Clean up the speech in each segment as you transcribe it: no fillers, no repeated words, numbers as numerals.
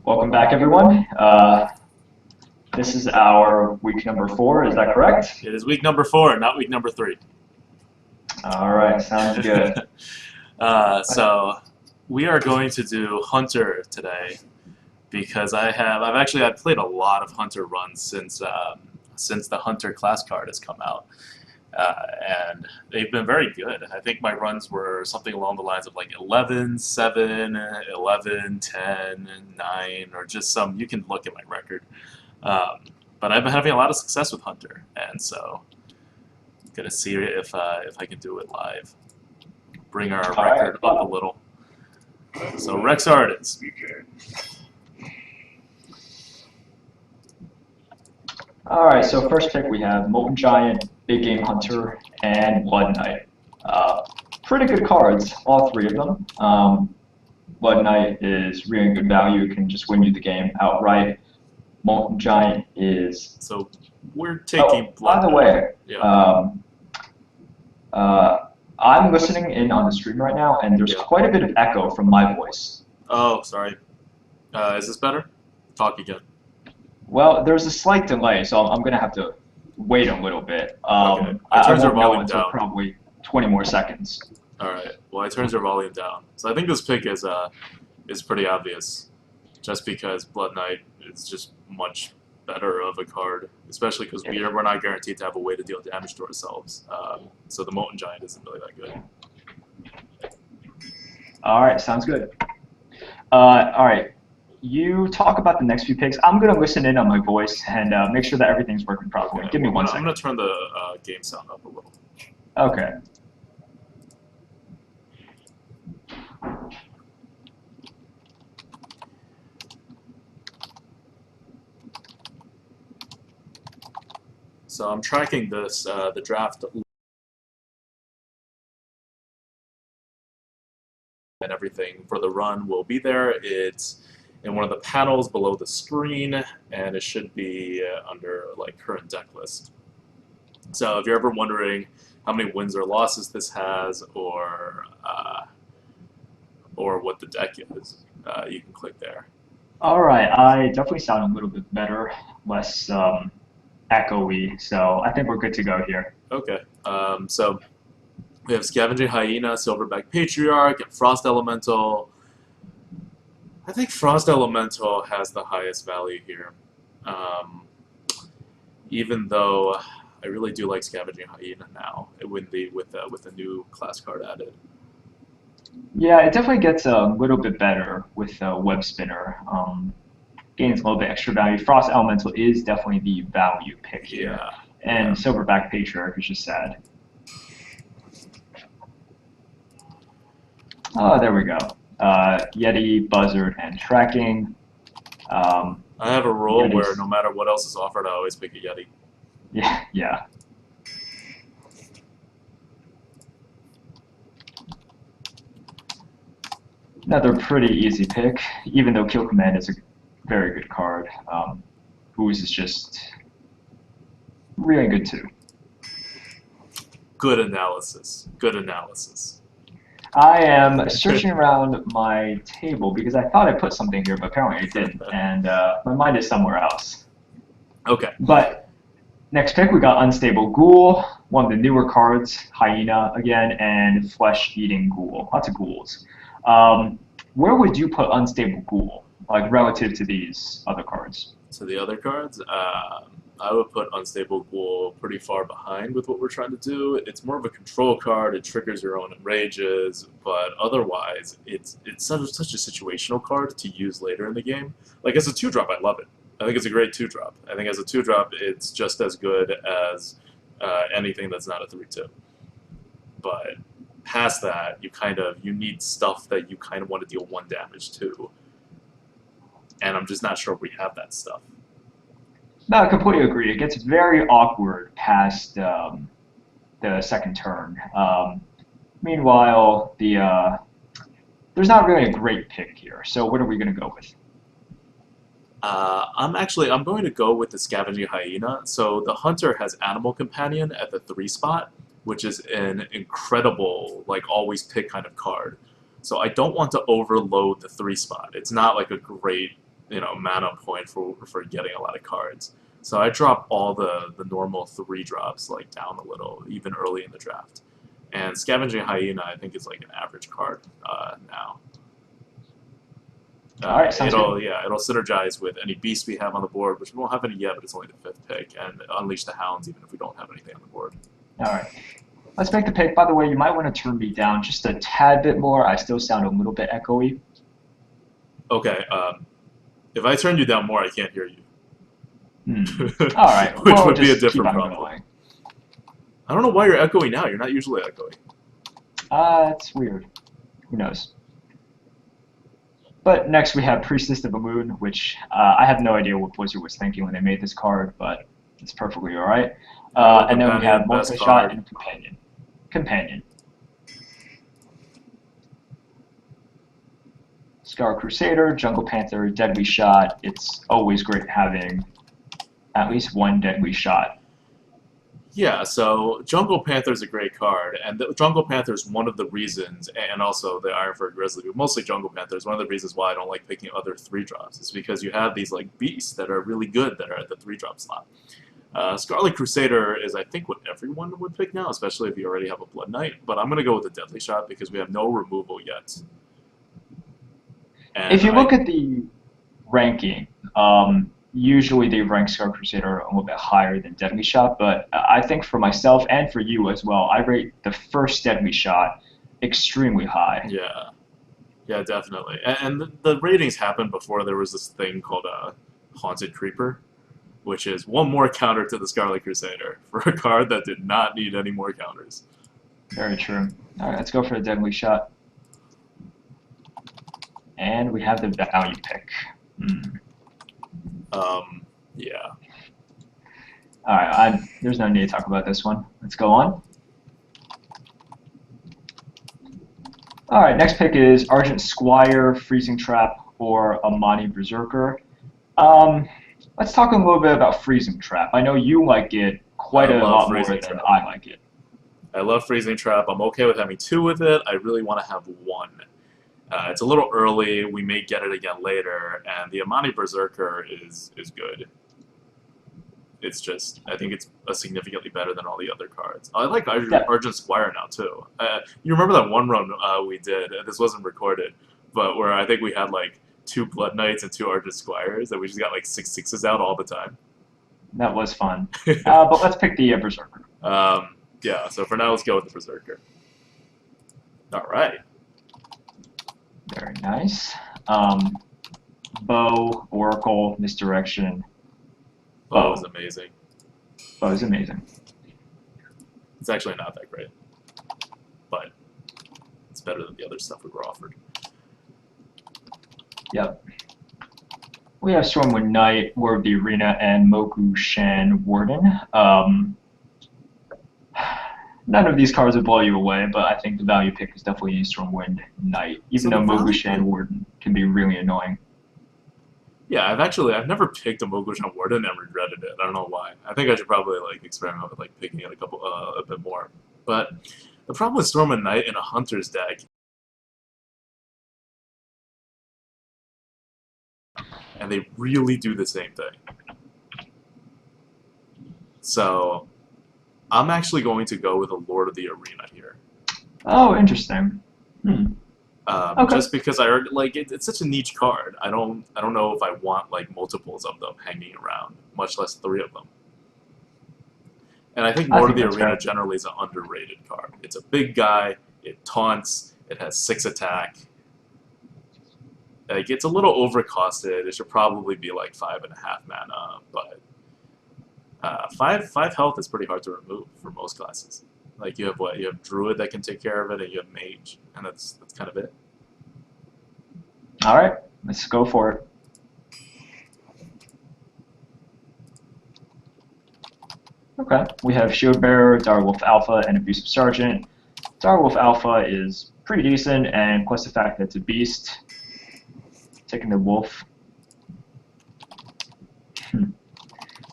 Welcome back, everyone. This is our week number 4. Is that correct? It is week number 4, not week number 3. All right, sounds good. So we are going to do Hunter today because I've played a lot of Hunter runs since the Hunter class card has come out. And they've been very good. I think my runs were something along the lines of like 11, 7, 11, 10, 9, or just some, you can look at my record. But I've been having a lot of success with Hunter, and so I'm going to see if I can do it live. Bring our record up a little. So Rex Ardens. All right, so first pick we have Molten Giant, Big Game Hunter, and Blood Knight. Pretty good cards, all 3 of them. Blood Knight is really good value. It can just win you the game outright. Molten Giant is... So we're taking Blood Knight. By the way, I'm listening in on the stream right now, and there's quite a bit of echo from my voice. Oh, sorry. Is this better? Talk again. Well, there's a slight delay, so I'm going to have to wait a little bit. Okay. I turned your volume down. Probably 20 more seconds. All right. Well, I turned your volume down. So I think this pick is pretty obvious, just because Blood Knight is just much better of a card, especially because we're not guaranteed to have a way to deal damage to ourselves. So the Molten Giant isn't really that good. All right. Sounds good. All right. You talk about the next few picks. I'm going to listen in on my voice and make sure that everything's working properly. Okay. Give me 1 second. I'm going to turn the game sound up a little. Okay. So I'm tracking this, the draft and everything for the run will be there. It's in one of the panels below the screen, and it should be under like current deck list. So if you're ever wondering how many wins or losses this has, or what the deck is, you can click there. All right. I definitely sound a little bit better, less echoey, so I think we're good to go here. Okay. So we have Scavenging Hyena, Silverback Patriarch, and Frost Elemental. I think Frost Elemental has the highest value here, even though I really do like Scavenging Hyena now with the new class card added. Yeah, it definitely gets a little bit better with Web Spinner. Gains a little bit extra value. Frost Elemental is definitely the value pick here. Yeah. And Silverback Patriarch is just sad. Oh, there we go. Yeti, Buzzard, and Tracking. I have a rule Yeti's... where no matter what else is offered, I always pick a Yeti. Yeah. Another pretty easy pick, even though Kill Command is a very good card. Ooze is just really good too. Good analysis. Good analysis. I am searching around my table because I thought I put something here, but apparently I didn't, and my mind is somewhere else. Okay. But next pick, we got Unstable Ghoul, one of the newer cards, Hyena again, and Flesh Eating Ghoul. Lots of ghouls. Where would you put Unstable Ghoul, like relative to these other cards? So the other cards, I would put Unstable Ghoul pretty far behind with what we're trying to do. It's more of a control card. It triggers your own enrages, but otherwise, it's such a situational card to use later in the game. Like as a 2-drop, I love it. I think it's a great 2-drop. I think as a 2-drop, it's just as good as anything that's not a 3/2. But past that, you need stuff that you kind of want to deal 1 damage to, and I'm just not sure if we have that stuff. No, I completely agree. It gets very awkward past the second turn. Meanwhile, there's not really a great pick here. So what are we going to go with? I'm going to go with the Scavenging Hyena. So the Hunter has Animal Companion at the 3 spot, which is an incredible, like, always pick kind of card. So I don't want to overload the 3 spot. It's not like a great mana point for getting a lot of cards. So I drop all the normal 3-drops like down a little, even early in the draft. And Scavenging Hyena, I think, is like an average card now. All right, sounds good. It'll synergize with any beasts we have on the board, which we won't have any yet, but it's only the 5th pick, and Unleash the Hounds even if we don't have anything on the board. All right. Let's make the pick. By the way, you might want to turn me down just a tad bit more. I still sound a little bit echoey. Okay. If I turn you down more, I can't hear you. All right. Which well, would be a just keep different on problem. going. I don't know why you're echoing now. You're not usually echoing. It's weird. Who knows? But next we have Priestess of the Moon, which I have no idea what Blizzard was thinking when they made this card, but it's perfectly all right. And then we have Multi-Shot and Companion. Scar Crusader, Jungle Panther, Deadly Shot. It's always great having at least one Deadly Shot. Yeah, so Jungle Panther is a great card, and the Jungle Panther is one of the reasons, and also the Ironfur Grizzly, but mostly Jungle Panther is one of the reasons why I don't like picking other 3-drops. It's because you have these like beasts that are really good that are at the 3-drop slot. Scarlet Crusader is, I think, what everyone would pick now, especially if you already have a Blood Knight, but I'm going to go with the Deadly Shot because we have no removal yet. And if you look at the ranking, usually they rank Scar Crusader a little bit higher than Deadly Shot, but I think for myself and for you as well, I rate the first Deadly Shot extremely high. Yeah, definitely. And the ratings happened before there was this thing called a Haunted Creeper, which is one more counter to the Scarlet Crusader for a card that did not need any more counters. Very true. All right, let's go for a Deadly Shot. And we have the value pick. Yeah. All right, there's no need to talk about this one. Let's go on. All right, next pick is Argent Squire, Freezing Trap, or Amani Berserker. Let's talk a little bit about Freezing Trap. I know you like it quite a lot more than I like it. I love Freezing Trap. I'm okay with having 2 with it. I really want to have 1. It's a little early. We may get it again later, and the Amani Berserker is good. It's just, I think it's significantly better than all the other cards. I like Argent Squire now, too. You remember that one run we did, this wasn't recorded, but where I think we had like 2 Blood Knights and 2 Argent Squires, and we just got like 6 6s out all the time. That was fun. But let's pick the Berserker. Yeah, so for now, let's go with the Berserker. All right. Very nice. Bow, Oracle, Misdirection. Bow is amazing. Bow is amazing. It's actually not that great, but it's better than the other stuff we were offered. Yep. We have Stormwind Knight, War of the Arena, and Mogu Shan Warden. None of these cards would blow you away, but I think the value pick is definitely Stormwind Knight, even though Mogu Shan Warden can be really annoying. Yeah, I've never picked a Mogu Shan Warden and regretted it. I don't know why. I think I should probably like experiment with like picking it a bit more. But the problem with Stormwind Knight in a Hunter's deck, and they really do the same thing. So I'm actually going to go with a Lord of the Arena here. Oh, interesting. Okay. Just because I like it's such a niche card. I don't know if I want like multiples of them hanging around, much less 3 of them. And I think Lord of the Arena generally is an underrated card. It's a big guy. It taunts. It has 6 attack. Like it's a little overcosted. It should probably be like 5.5 mana, but 5 health is pretty hard to remove for most classes. Like you have Druid that can take care of it, and you have Mage, and that's kind of it. All right, let's go for it. Okay, we have Shield Bearer, Direwolf Alpha, and Abusive Sergeant. Direwolf Alpha is pretty decent, and plus the fact that it's a beast, taking the wolf.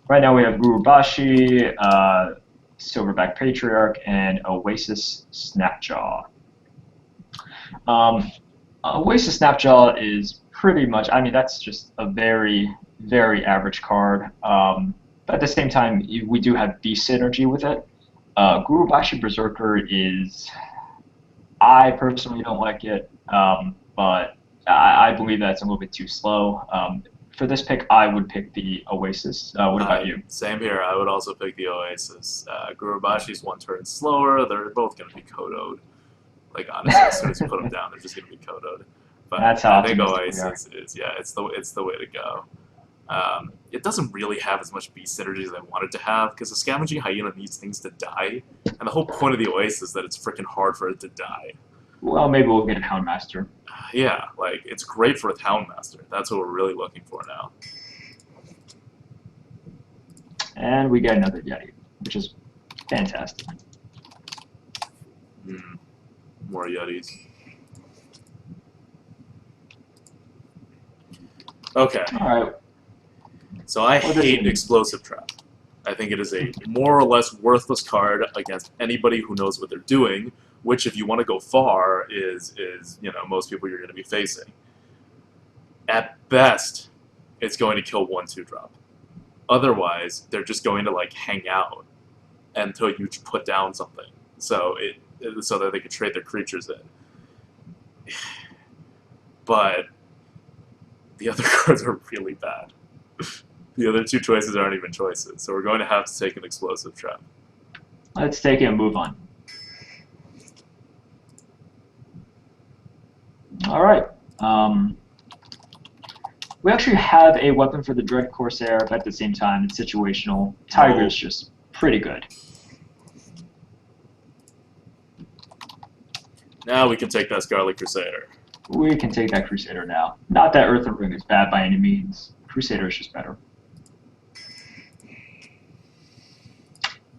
Right now we have Gurubashi, Silverback Patriarch, and Oasis Snapjaw. Oasis Snapjaw is pretty much. I mean, that's just a very, very average card. But at the same time, we do have beast synergy with it. Gurubashi Berserker is. I personally don't like it, but I believe that's a little bit too slow. For this pick, I would pick the Oasis. What about you? Same here. I would also pick the Oasis. Gurubashi's one turn slower. They're both going to be Kodoed. Like honestly, as soon as you put them down, they're just going to be Kodoed. But That's how I think optimistic we are. Oasis is it's the way to go. It doesn't really have as much beast synergy as I want it to have because the Scavenging Hyena needs things to die, and the whole point of the Oasis is that it's freaking hard for it to die. Well, maybe we'll get a Houndmaster. Yeah, like it's great for a Houndmaster. That's what we're really looking for now. And we get another Yeti, which is fantastic. More Yetis. Okay. All right. So I hate Explosive Trap. I think it is a more or less worthless card against anybody who knows what they're doing, which, if you want to go far, is most people you're going to be facing. At best, it's going to kill 1/2 drop. Otherwise, they're just going to like hang out until you put down something, so that they can trade their creatures in. But the other cards are really bad. The other two choices aren't even choices, so we're going to have to take an Explosive Trap. Let's take it and move on. All right. We actually have a weapon for the Dread Corsair, but at the same time, it's situational. Tiger's just pretty good. Now we can take that Scarlet Crusader. We can take that Crusader now. Not that Earthen Ring is bad by any means. Crusader is just better.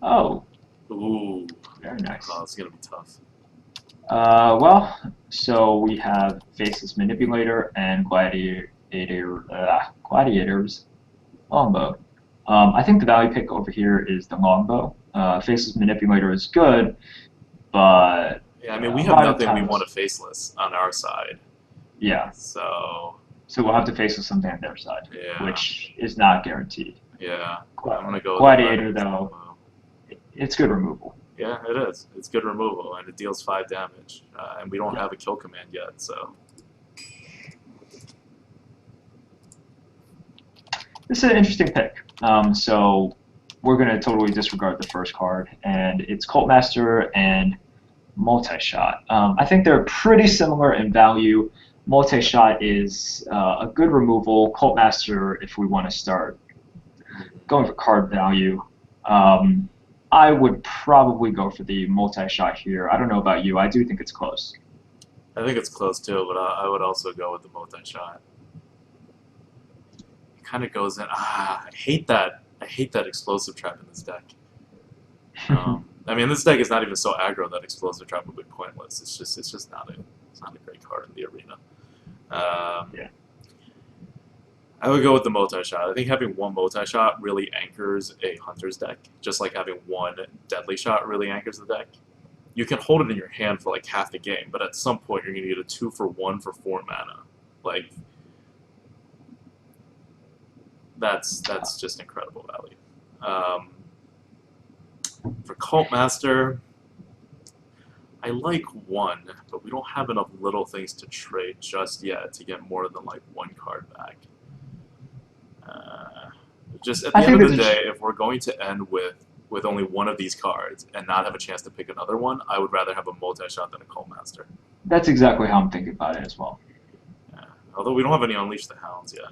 Oh. Ooh. Very nice. Oh, it's going to be tough. Well, so we have Faceless Manipulator and Gladiator's Longbow. I think the value pick over here is the Longbow. Faceless Manipulator is good, but... Yeah, I mean, we have nothing we want to Faceless on our side. Yeah. So we'll have to Faceless something on their side, which is not guaranteed. Yeah. I'm going to go with Gladiator, though, it's good removal. Yeah, it is. It's good removal, and it deals 5 damage. And we don't have a kill command yet, so... This is an interesting pick. So we're going to totally disregard the first card, and it's Cult Master and Multi-Shot. I think they're pretty similar in value. Multi-Shot is a good removal. Cult Master, if we want to start going for card value, I would probably go for the Multi-Shot here. I don't know about you. I do think it's close. I think it's close too, but I would also go with the Multi-Shot. It kind of goes in. I hate that. I hate that Explosive Trap in this deck. I mean, this deck is not even so aggro that Explosive Trap would be pointless. It's just not a great card in the arena. Yeah. I would go with the Multi-Shot. I think having one Multi-Shot really anchors a Hunter's deck, just like having one Deadly Shot really anchors the deck. You can hold it in your hand for like half the game, but at some point you're going to get a 2-for-1 for 4 mana. Like, that's just incredible value. For Cult Master, I like 1, but we don't have enough little things to trade just yet to get more than like 1 card back. Just at the end of the day, if we're going to end with only 1 of these cards and not have a chance to pick another one, I would rather have a Multi-Shot than a Cult Master. That's exactly how I'm thinking about it as well. Yeah. Although we don't have any Unleash the Hounds yet.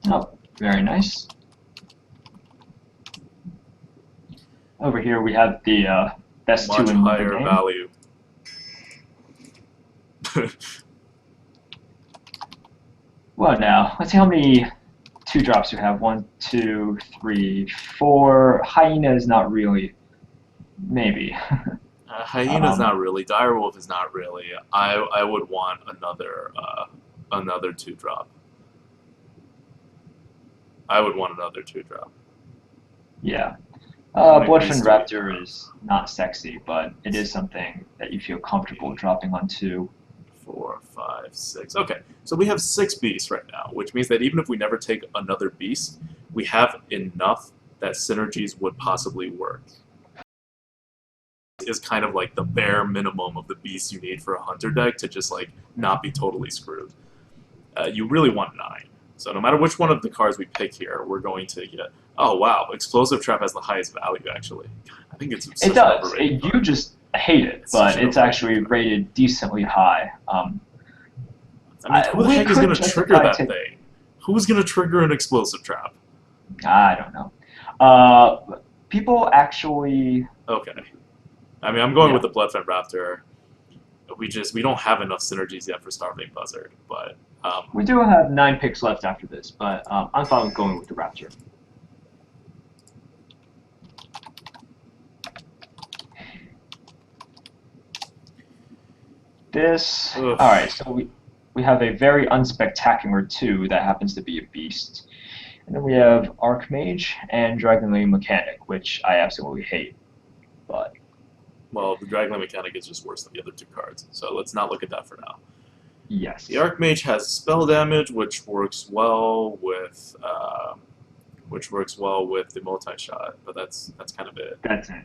Oh, very nice. Over here we have the best Much 2 in the higher game. value. Well, now let's see how many 2-drops we have. 1, 2, 3, 4. Hyena is not really. Maybe. Hyena's not really. Direwolf is not really. I would want another 2-drop. I would want another 2-drop. Yeah. Bloodfin Raptor is not sexy, but it is something that you feel comfortable dropping onto. 4, 5, 6. Okay, so we have 6 beasts right now, which means that even if we never take another beast, we have enough that synergies would possibly work. Is kind of like the bare minimum of the beasts you need for a hunter deck to just like not be totally screwed. You really want 9. So no matter which one of the cards we pick here, we're going to get. Oh wow, Explosive Trap has the highest value actually. I think it's such It does. an overrated You card. just hate it, but it's actually rated decently high. I mean, who the heck is going to trigger that thing? Who's going to trigger an Explosive Trap? I don't know. People actually. Okay. I mean, I'm going with the Bloodfin Raptor. We don't have enough synergies yet for Starving Buzzard, but we do have 9 picks left after this, but I'm fine with going with the Raptor. This. All right, so we have a very unspectacular 2 that happens to be a beast, and then we have Archmage and Dragonlane Mechanic, which I absolutely hate, but. Well, the Dragonlane Mechanic is just worse than the other 2 cards, so let's not look at that for now. Yes. The Archmage has spell damage, which works well with the multi-shot, but that's kind of it. That's it.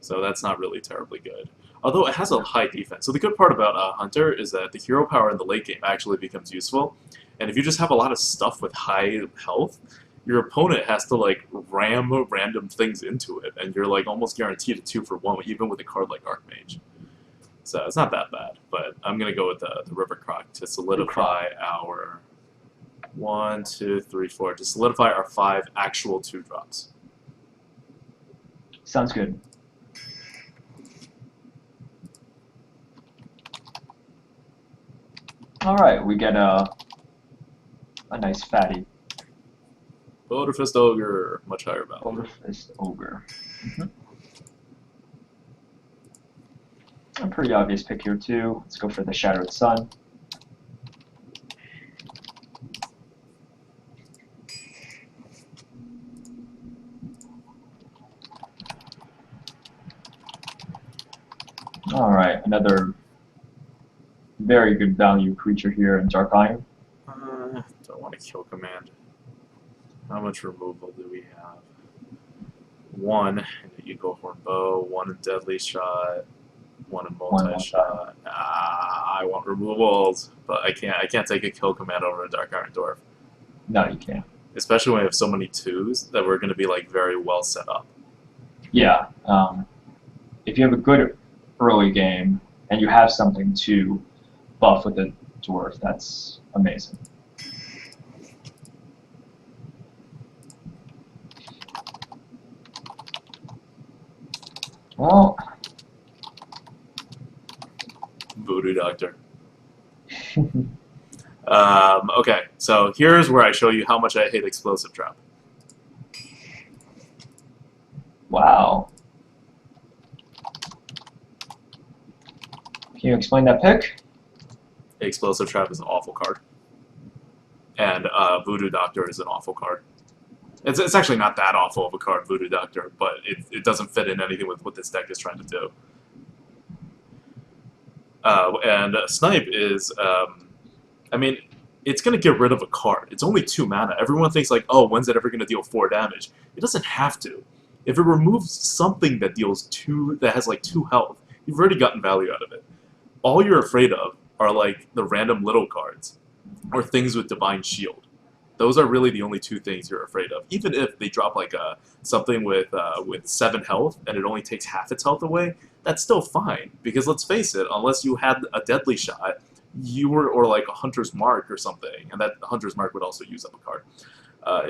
So that's not really terribly good. Although it has a high defense. So the good part about Hunter is that the hero power in the late game actually becomes useful, and if you just have a lot of stuff with high health, your opponent has to like ram random things into it, and you're like almost guaranteed a 2-for-1 even with a card like Archmage. So it's not that bad, but I'm gonna go with the River Croc to solidify our 1, 2, 3, 4. To solidify our 5 actual 2-drops. Sounds good. All right, we get a nice fatty. Boulderfist Ogre, much higher value. Boulderfist Ogre. A pretty obvious pick here too. Let's go for the Shattered Sun. All right, another very good value creature here in Dark Iron. Don't want to kill command. How much removal do we have? 1 in the Eagle Horn Bow, 1 in Deadly Shot, 1 in multi-shot. I want removals, but I can't take a kill command over a Dark Iron Dwarf. No, you can't. Especially when we have so many 2s that we're going to be like very well set up. Yeah. If you have a good early game and you have something to buff with a dwarf, that's amazing. Well, Voodoo Doctor. Okay, so here's where I show you how much I hate Explosive Trap. Wow. Can you explain that pick? Explosive Trap is an awful card. And Voodoo Doctor is an awful card. It's actually not that awful of a card, Voodoo Doctor, but it doesn't fit in anything with what this deck is trying to do. And Snipe is, I mean, it's going to get rid of a card. It's only 2 mana. Everyone thinks like, oh, when's it ever going to deal 4 damage? It doesn't have to. If it removes something that deals 2, that has like 2 health, you've already gotten value out of it. All you're afraid of are like the random little cards, or things with Divine Shield. Those are really the only 2 things you're afraid of. Even if they drop like something with 7 health and it only takes half its health away, that's still fine. Because let's face it, unless you had a Deadly Shot, or like a Hunter's Mark or something, and that Hunter's Mark would also use up a card.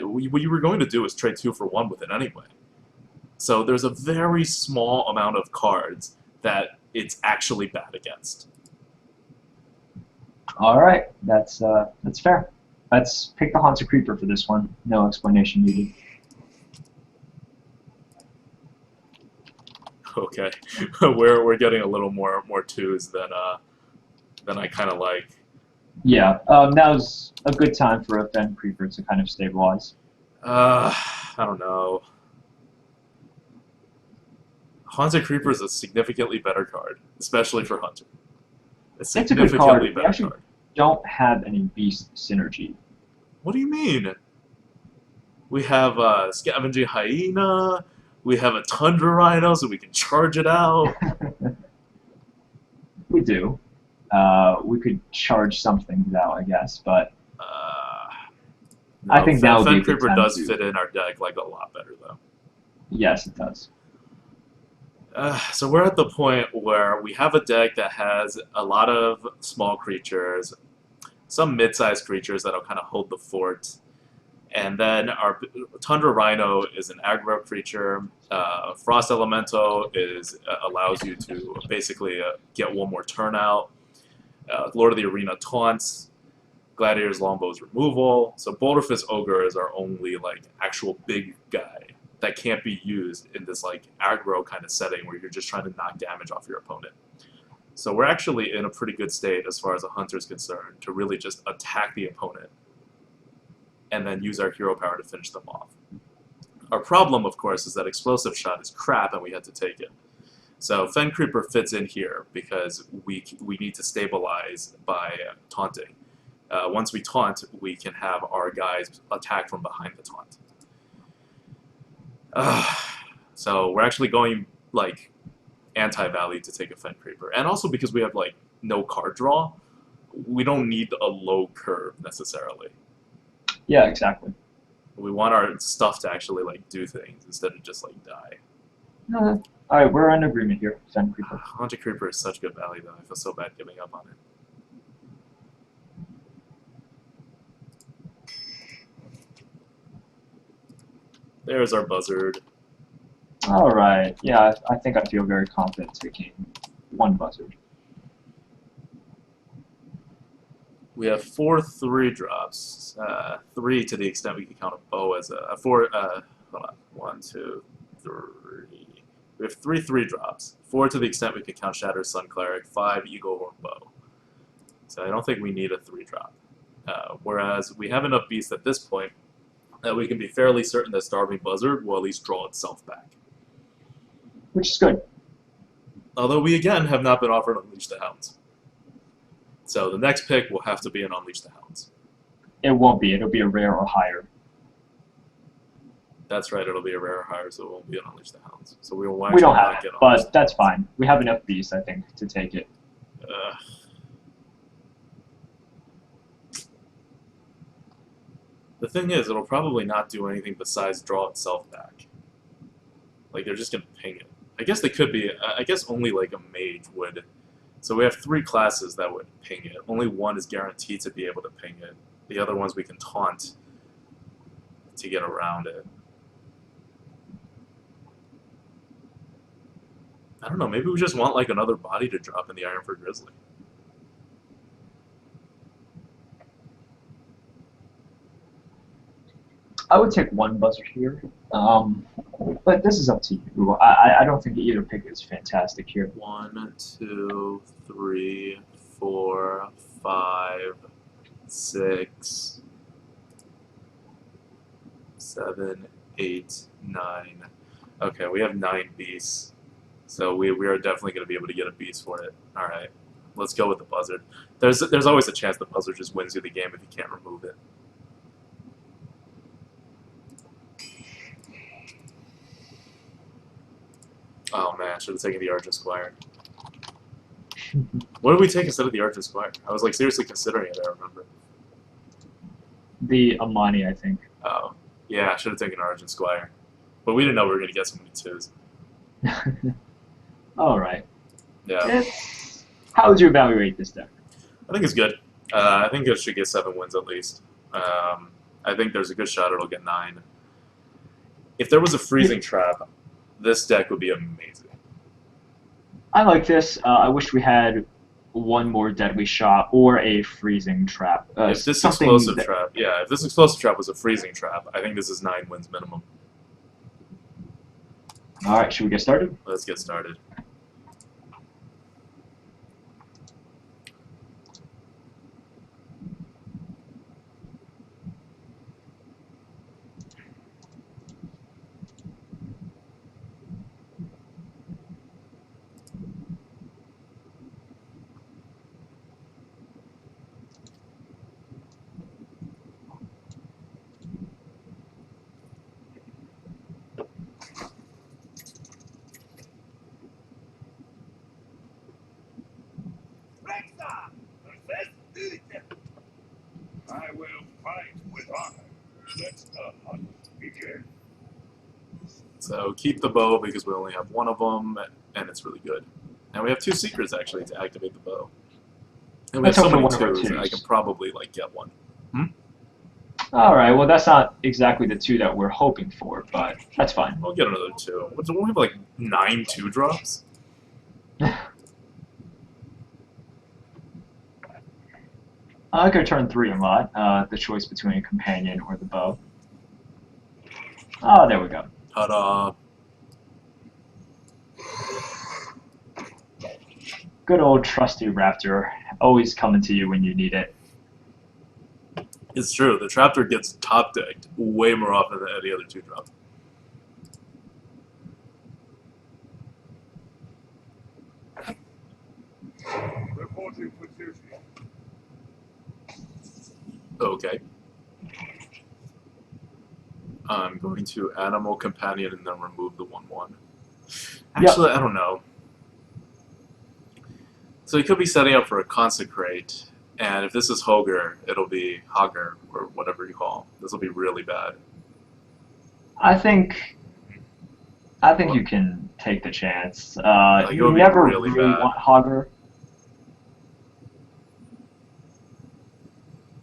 What you were going to do is trade 2-for-1 with it anyway. So there's a very small amount of cards that it's actually bad against. All right, that's fair. Let's pick the Haunted Creeper for this one. No explanation needed. Okay, we're getting a little more 2s than I kind of like. Yeah, now's a good time for a Fen Creeper to kind of stabilize. I don't know. Haunted Creeper is a significantly better card, especially for Hunter. A It's a good significantly card. We better actually card. don't have any beast synergy. What do you mean? We have Scavenging Hyena. We have a Tundra Rhino, so we can charge it out. We do. We could charge some things out, I guess, but No, I think now would be Fen a good Creeper time does to. fit in our deck like a lot better, though. Yes, it does. So we're at the point where we have a deck that has a lot of small creatures, some mid-sized creatures that'll kind of hold the fort, and then our Tundra Rhino is an aggro creature. Frost Elemental allows you to basically get one more turn out. Lord of the Arena taunts. Gladiator's Longbow's removal. So Boulderfist Ogre is our only like actual big guy that can't be used in this like aggro kind of setting where you're just trying to knock damage off your opponent. So we're actually in a pretty good state as far as a hunter is concerned to really just attack the opponent and then use our hero power to finish them off. Our problem, of course, is that Explosive Shot is crap and we had to take it. So Fen Creeper fits in here because we need to stabilize by taunting. Once we taunt, we can have our guys attack from behind the taunt. So we're actually going like anti-value to take a Fen Creeper, and also because we have like no card draw, we don't need a low curve necessarily. Yeah, exactly. We want our stuff to actually like do things instead of just like die. All right, we're in agreement here, Fen Creeper. Haunted Creeper is such good value though. I feel so bad giving up on it. There's our Buzzard. All right. Yeah, I think I feel very confident taking one Buzzard. We have 4 3-drops. 3 to the extent we can count a bow as a 4. Hold on. 1, 2, 3. We have 3 3-drops. 4 to the extent we can count Shatter Sun Cleric. 5 Eagle Horn Bow. So I don't think we need a 3-drop. Whereas we have enough beasts at this point that we can be fairly certain that Starving Buzzard will at least draw itself back. Which is good. Although we again have not been offered Unleash the Hounds. So the next pick will have to be an Unleash the Hounds. It won't be. It'll be a rare or higher. That's right, it'll be a rare or higher, so it won't be an Unleash the Hounds. So we will We don't have not it, get but that's fine. We have enough beasts, I think, to take it. The thing is, it'll probably not do anything besides draw itself back. Like, they're just going to ping it. I guess they could be, I guess only like a mage would. So we have 3 classes that would ping it. Only one is guaranteed to be able to ping it. The other ones we can taunt to get around it. I don't know, maybe we just want like another body to drop in the Ironford Grizzly. I would take one Buzzard here, but this is up to you. I don't think either pick is fantastic here. 1, 2, 3, 4, 5, 6, 7, 8, 9. Okay, we have 9 beasts. So we are definitely going to be able to get a beast for it. Alright, let's go with the Buzzard. There's always a chance the Buzzard just wins you the game if you can't remove it. Oh man, I should have taken the Argent Squire. What did we take instead of the Argent Squire? I was like seriously considering it, I remember. The Amani, I think. Oh, yeah, I should have taken Argent Squire. But we didn't know we were going to get so many 2s. All right. Yeah. How would you evaluate this deck? I think it's good. I think it should get 7 wins at least. I think there's a good shot it'll get 9. If there was a freezing trap, this deck would be amazing. I like this. I wish we had one more Deadly Shot or a freezing trap. If this explosive trap, if this explosive trap was a freezing trap, I think this is 9 wins minimum. All right, should we get started? Let's get started. So keep the bow because we only have one of them, and it's really good. And we have 2 secrets actually to activate the bow. And we Let's have so hope for many one of our 2s that I twos. can probably like get one. All right. Well, that's not exactly the 2 that we're hoping for, but that's fine. We'll get another 2. What, don't we have like 9 2-drops? I could turn 3 a lot. The choice between a companion or the bow. Oh, there we go. Ta-da! Good old trusty Raptor, always coming to you when you need it. It's true. The Traptor gets top decked way more often than any other 2-drop. Okay. I'm going to Animal Companion and then remove the 1/1. Actually, I don't know. So he could be setting up for a Consecrate, and if this is Hoger, it'll be Hogger, or whatever you call him. This will be really bad. I think What? you can take the chance. Like, You it'll be never really really bad. want Hogger.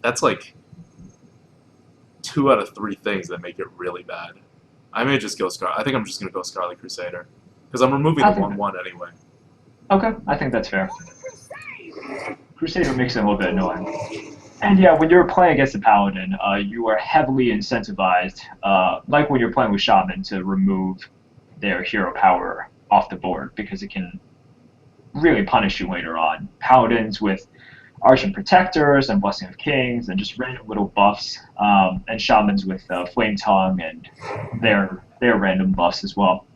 That's like 2 out of 3 things that make it really bad. I may just go I think I'm just going to go Scarlet Crusader. Because I'm removing the 1/1 anyway. Okay, I think that's fair. Crusader makes it a little bit annoying. And yeah, when you're playing against a Paladin, you are heavily incentivized, like when you're playing with Shaman, to remove their hero power off the board because it can really punish you later on. Paladins with Argent Protectors and Blessing of Kings and just random little buffs, and Shamans with Flame Tongue and their random buffs as well.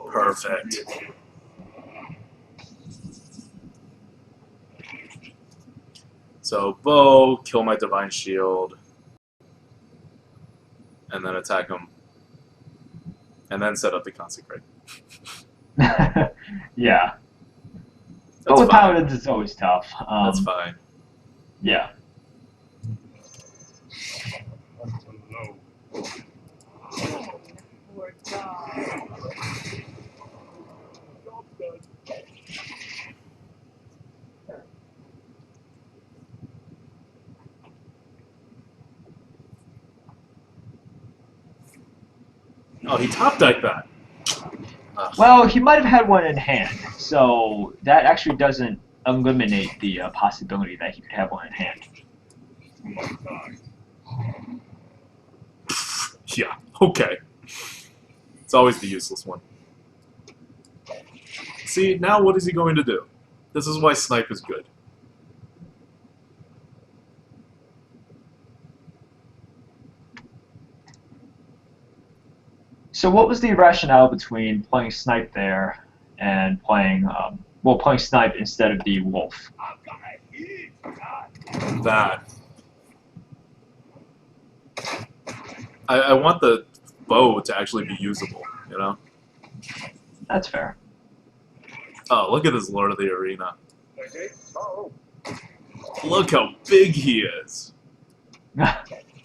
Perfect. So, bow, kill my Divine Shield, and then attack him, and then set up the Consecrate. Yeah. That's But with fine. Paladins, it's always tough. That's fine. Yeah. Oh, he top decked that. Ugh. Well, he might have had one in hand, so that actually doesn't eliminate the possibility that he could have one in hand. Yeah, okay. It's always the useless one. See, now what is he going to do? This is why Snipe is good. So what was the rationale between playing Snipe there and playing, playing Snipe instead of the Wolf? That. I want the bow to actually be usable, you know? That's fair. Oh, look at this Lord of the Arena. Look how big he is.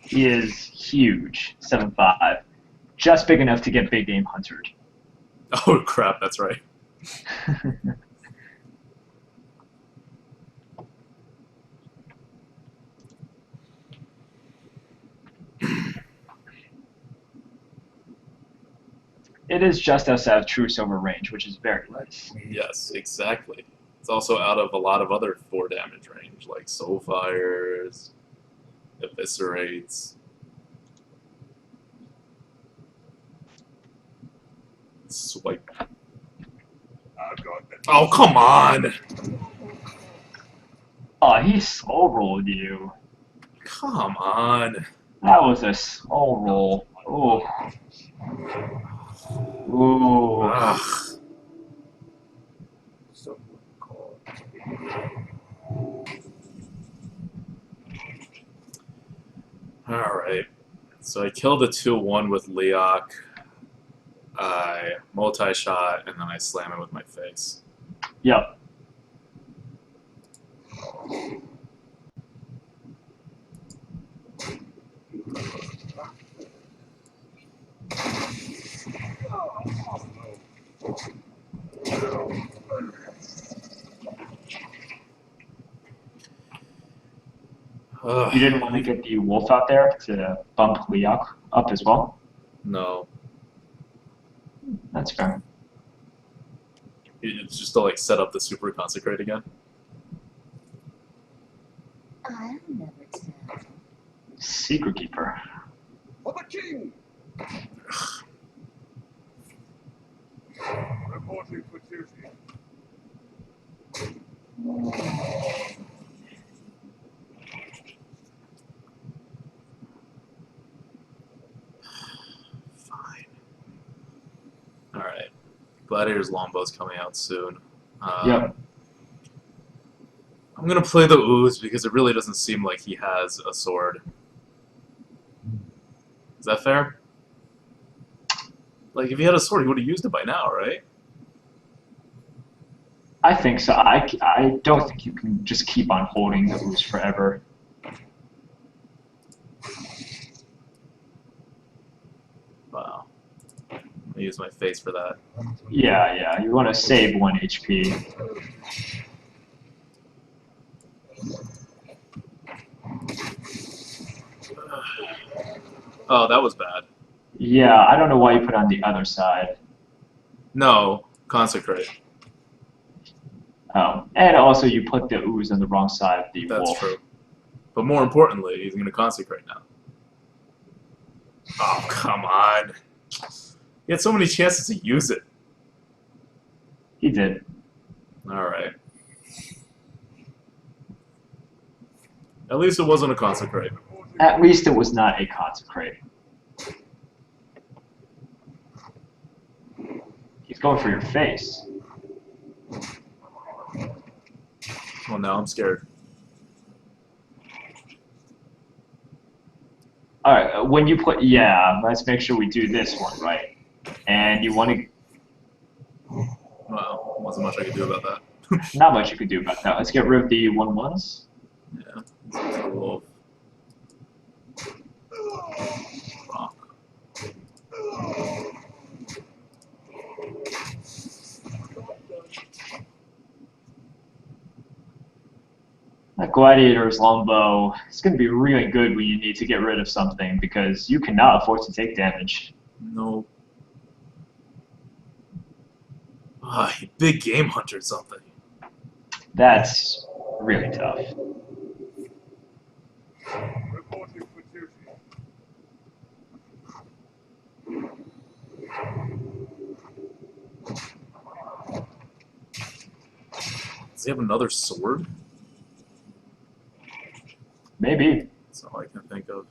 He is huge, 7'5", just big enough to get big game huntered. Oh crap, that's right. It is just outside of true silver range, which is very nice. Yes, exactly. It's also out of a lot of other 4 damage range, like Soulfires, Eviscerates. Swipe. Oh, come on! Oh, he slow rolled you. Come on. That was a slow roll. Oh. Ooh. Ugh. Alright. So I killed the 2/1 with Leok. I multi-shot, and then I slam it with my face. You didn't want to get the wolf out there to bump Liak up as well? No. That's fair. It's just to like set up the super consecrate again. I'll never tell. Secret Keeper. For the king! Reporting for duty. Fine. Alright. Gladiator's Lombow's coming out soon. Yep. I'm gonna play the Ooze because it really doesn't seem like he has a sword. Is that fair? Like, if he had a sword, he would have used it by now, right? I think so. I don't think you can just keep on holding the ooze forever. Wow. I'm gonna use my face for that. Yeah. You want to save 1 HP. Oh, that was bad. Yeah, I don't know why you put it on the other side. No, consecrate. Oh, and also you put the ooze on the wrong side of the That's wolf. true. But more importantly, he's gonna consecrate now. Oh, come on. He had so many chances to use it. He did. Alright. At least it wasn't a consecrate. At least it was not a consecrate. He's going for your face. Well, now I'm scared. Alright, when you put... Yeah, let's make sure we do this one right. And you want to... Well, wasn't much I could do about that. Not much you could do about that. Let's get rid of the 1/1s. Yeah, it's a wolf. Rock. That Gladiator's longbow is going to be really good when you need to get rid of something because you cannot afford to take damage. No. Big game hunter something. That's really tough. Reporting for duty. Does he have another sword? Maybe. That's all I can think of.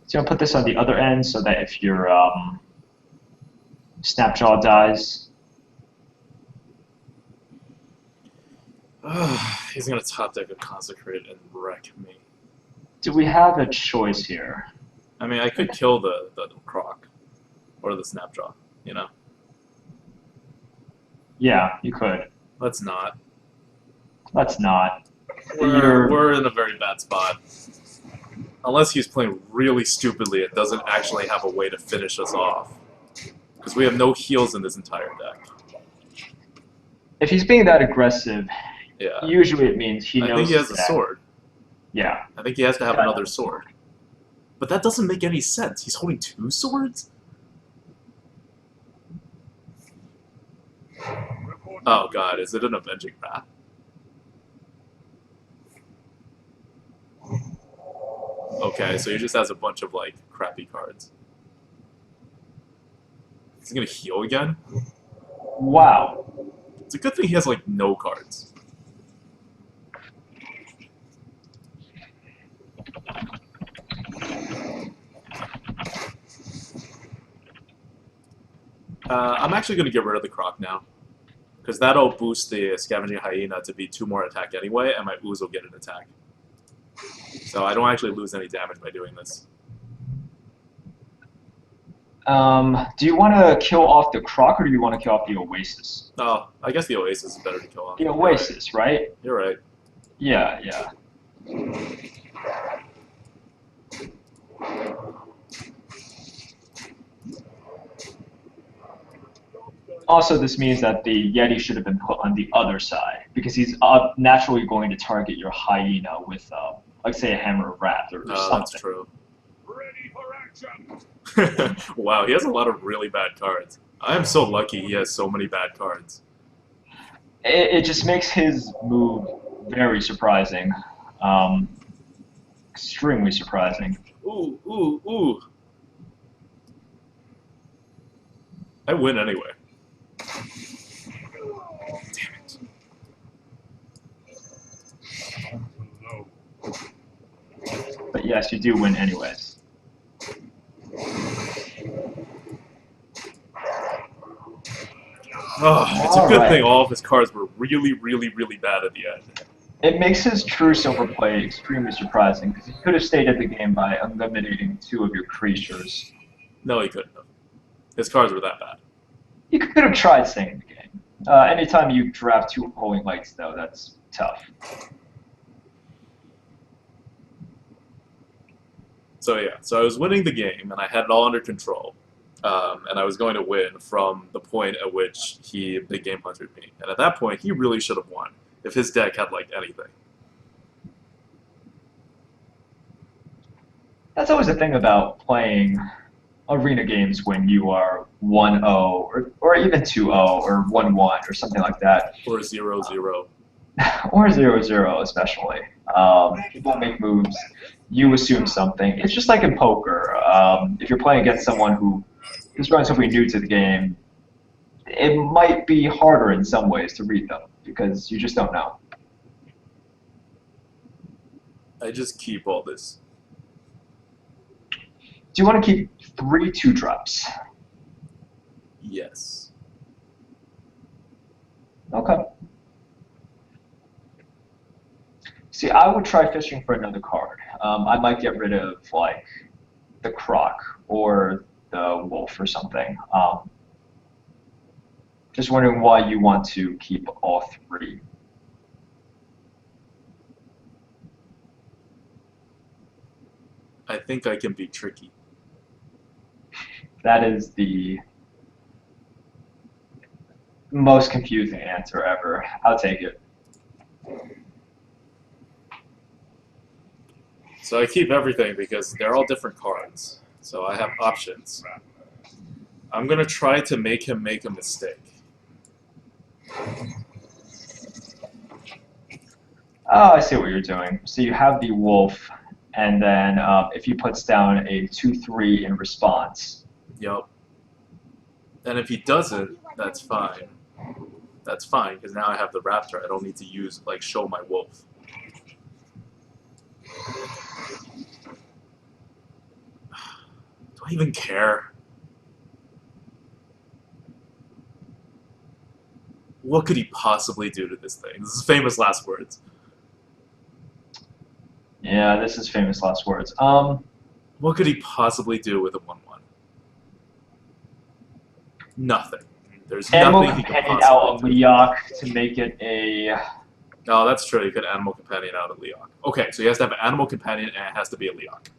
So I'm going to put this on the other end so that if your Snapjaw dies... He's gonna top deck a consecrate and wreck me. Do we have a choice here? I mean, I could kill the croc. Or the snapjaw, you know? Yeah, you could. Let's not. Let's not. We're in a very bad spot. Unless he's playing really stupidly, it doesn't actually have a way to finish us off. Because we have no heals in this entire deck. If he's being that aggressive, Yeah. usually it means he knows I think he has a that. sword. Yeah. I think he has to have another sword. But that doesn't make any sense. He's holding 2 swords? Oh god, is it an avenging wrath? Okay, so he just has a bunch of, like, crappy cards. Is he gonna heal again? Wow. It's a good thing he has, like, no cards. I'm actually gonna get rid of the croc now. Because that'll boost the Scavenging Hyena to be 2 more attack anyway, and my Ooze will get an attack. So I don't actually lose any damage by doing this. Do you want to kill off the croc or do you want to kill off the Oasis? Oh, I guess the Oasis is better to kill off. The Oasis, right? You're right. Yeah. Also, this means that the Yeti should have been put on the other side because he's naturally going to target your hyena with, like, say, a hammer of wrath or something. That's true. Ready for action. Wow, he has a lot of really bad cards. I am so lucky he has so many bad cards. It just makes his move very surprising. Extremely surprising. Ooh, ooh, ooh. I win anyway. Damn it. Low. But yes, you do win anyways. Oh, it's a good Alright. thing all of his cards were really, really, really bad at the end. It makes his true silver play extremely surprising because he could have stayed at the game by eliminating 2 of your creatures. No, he couldn't have. His cards were that bad. You could have tried staying in the game. Anytime you draft 2 Holy Lights, though, that's tough. So yeah, so I was winning the game, and I had it all under control. And I was going to win from the point at which he big game huntered me. And at that point, he really should have won if his deck had, like, anything. That's always the thing about playing arena games when you are 1-0 or even 2-0 or 1-1 or something like that. Or 0-0. Or 0-0 especially. People make moves, you assume something. It's just like in poker. If you're playing against someone who is relatively new to the game, it might be harder in some ways to read them because you just don't know. I just keep all this. Do you want to keep 3 2-drops? Yes. Okay. See, I would try fishing for another card. I might get rid of, like, the Croc or the Wolf or something. Just wondering why you want to keep all 3. I think I can be tricky. That is the most confusing answer ever. I'll take it. So I keep everything because they're all different cards. So I have options. I'm going to try to make him make a mistake. Oh, I see what you're doing. So you have the Wolf, and then if he puts down a 2-3 in response. Yup. And if he doesn't, that's fine. That's fine, because now I have the Raptor. I don't need to use, like, show my Wolf. Do I even care? What could he possibly do to this thing? This is famous last words. Yeah, this is famous last words. What could he possibly do with a 1/1? Nothing. There's Animal nothing he could Companion out a possibly do. Leok to make it a... No, that's true. He could Animal Companion out a Leok. Okay, so he has to have an Animal Companion and it has to be a Leok.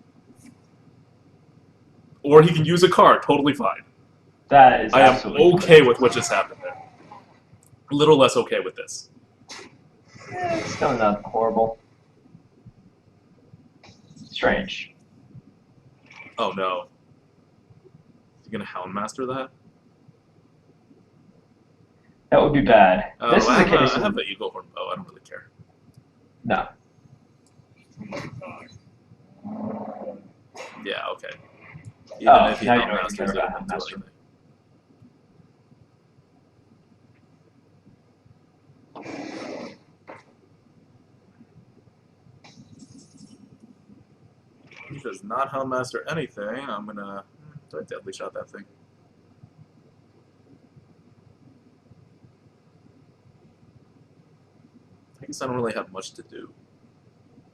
Or he can use a card. Totally fine. That is I am absolutely okay with what just happened there. A little less okay with this. It's still not horrible. Strange. Oh no. Is he gonna Houndmaster that? That would be bad. Oh, This is I a case have of... the Eagle Horn bow. I don't really care. No. Yeah, okay. Even Oh, if he now you know you Houndmasters care it, about it won't do Houndmaster. anything. He does not Houndmaster anything. I'm gonna... Do I Deadly Shot that thing? I guess I don't really have much to do.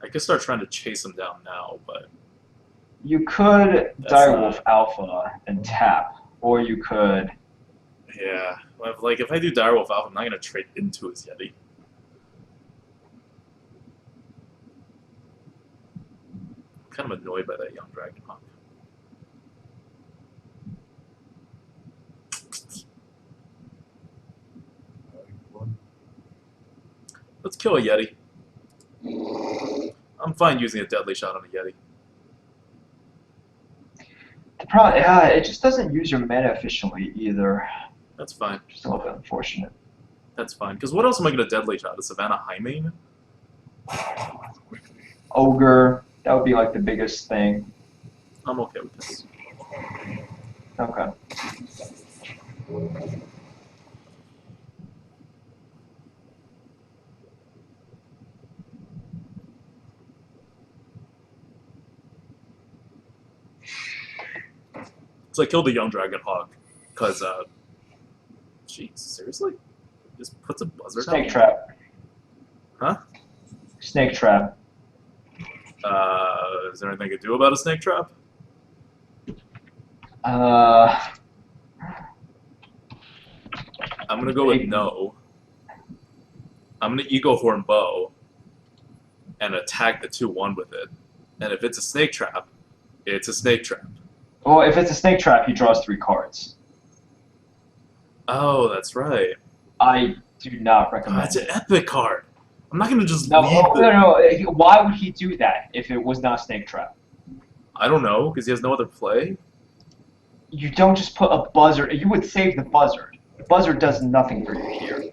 I could start trying to chase him down now, but... You could That's Direwolf Alpha and tap, or you could... Yeah. Like, if I do Direwolf Alpha, I'm not gonna trade into his Yeti. I'm kind of annoyed by that young Dragon Hawk. Let's kill a Yeti. I'm fine using a deadly shot on a Yeti. The problem, yeah, it just doesn't use your mana efficiently either. That's fine. Just a little bit unfortunate. That's fine. Because what else am I going to deadly shot? A Savannah Highmane? Ogre, that would be like the biggest thing. I'm okay with this. Okay. So I killed the young dragon hawk. Because, jeez, seriously? Just puts a buzzard Snake out? trap. Huh? Snake trap. Is there anything I could do about a snake trap? Uh, I'm gonna go with no. I'm gonna Ego Horn Bow and attack the 2/1 with it. And if it's a snake trap, it's a snake trap. well, if it's a snake trap, he draws 3 cards. Oh, that's right. I do not Oh, recommend it's it. an epic card. I'm not gonna just No, leave no, the... no. Why would he do that if it was not a snake trap? I don't know, because he has no other play. You don't just put a buzzard. You would save the buzzard. The buzzard does nothing for you here.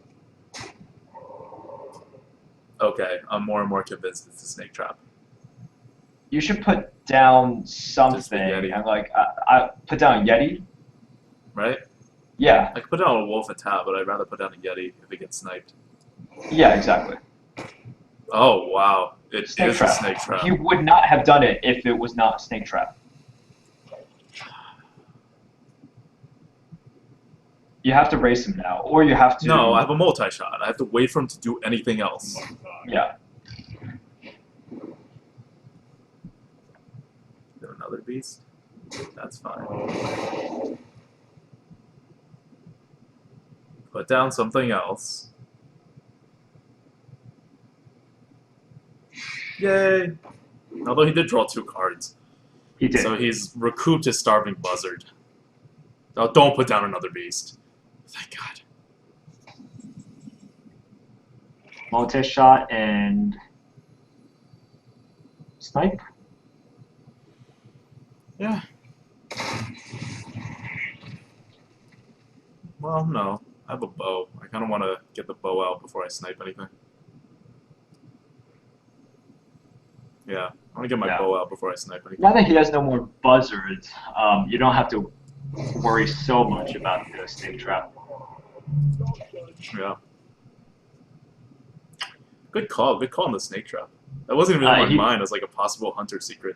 Okay, I'm more and more convinced it's a snake trap. You should put down something. Just the Yeti. And like, I put down a Yeti. Right? Yeah, I could put down a wolf and tab, but I'd rather put down a Yeti if it gets sniped. yeah, exactly. Oh, wow. It Snake is trap. a snake trap. He would not have done it if it was not a snake trap. You have to race him now, or you have to. No, I have a multi-shot. I have to wait for him to do anything else. Yeah. Another beast? That's fine. Put down something else. Yay! Although he did draw 2 cards. He did. So he's recouped his starving buzzard. Oh, don't put down another beast. Thank God. Multi-shot and snipe. Yeah. Well, no. I have a bow. I kind of want to get the bow out before I snipe anything. Yeah, I want to get my bow out before I snipe anything. Now that he has no more buzzards, you don't have to worry so much about the snake trap. Yeah. Good call on the snake trap. That wasn't even in my mind as like a possible hunter secret.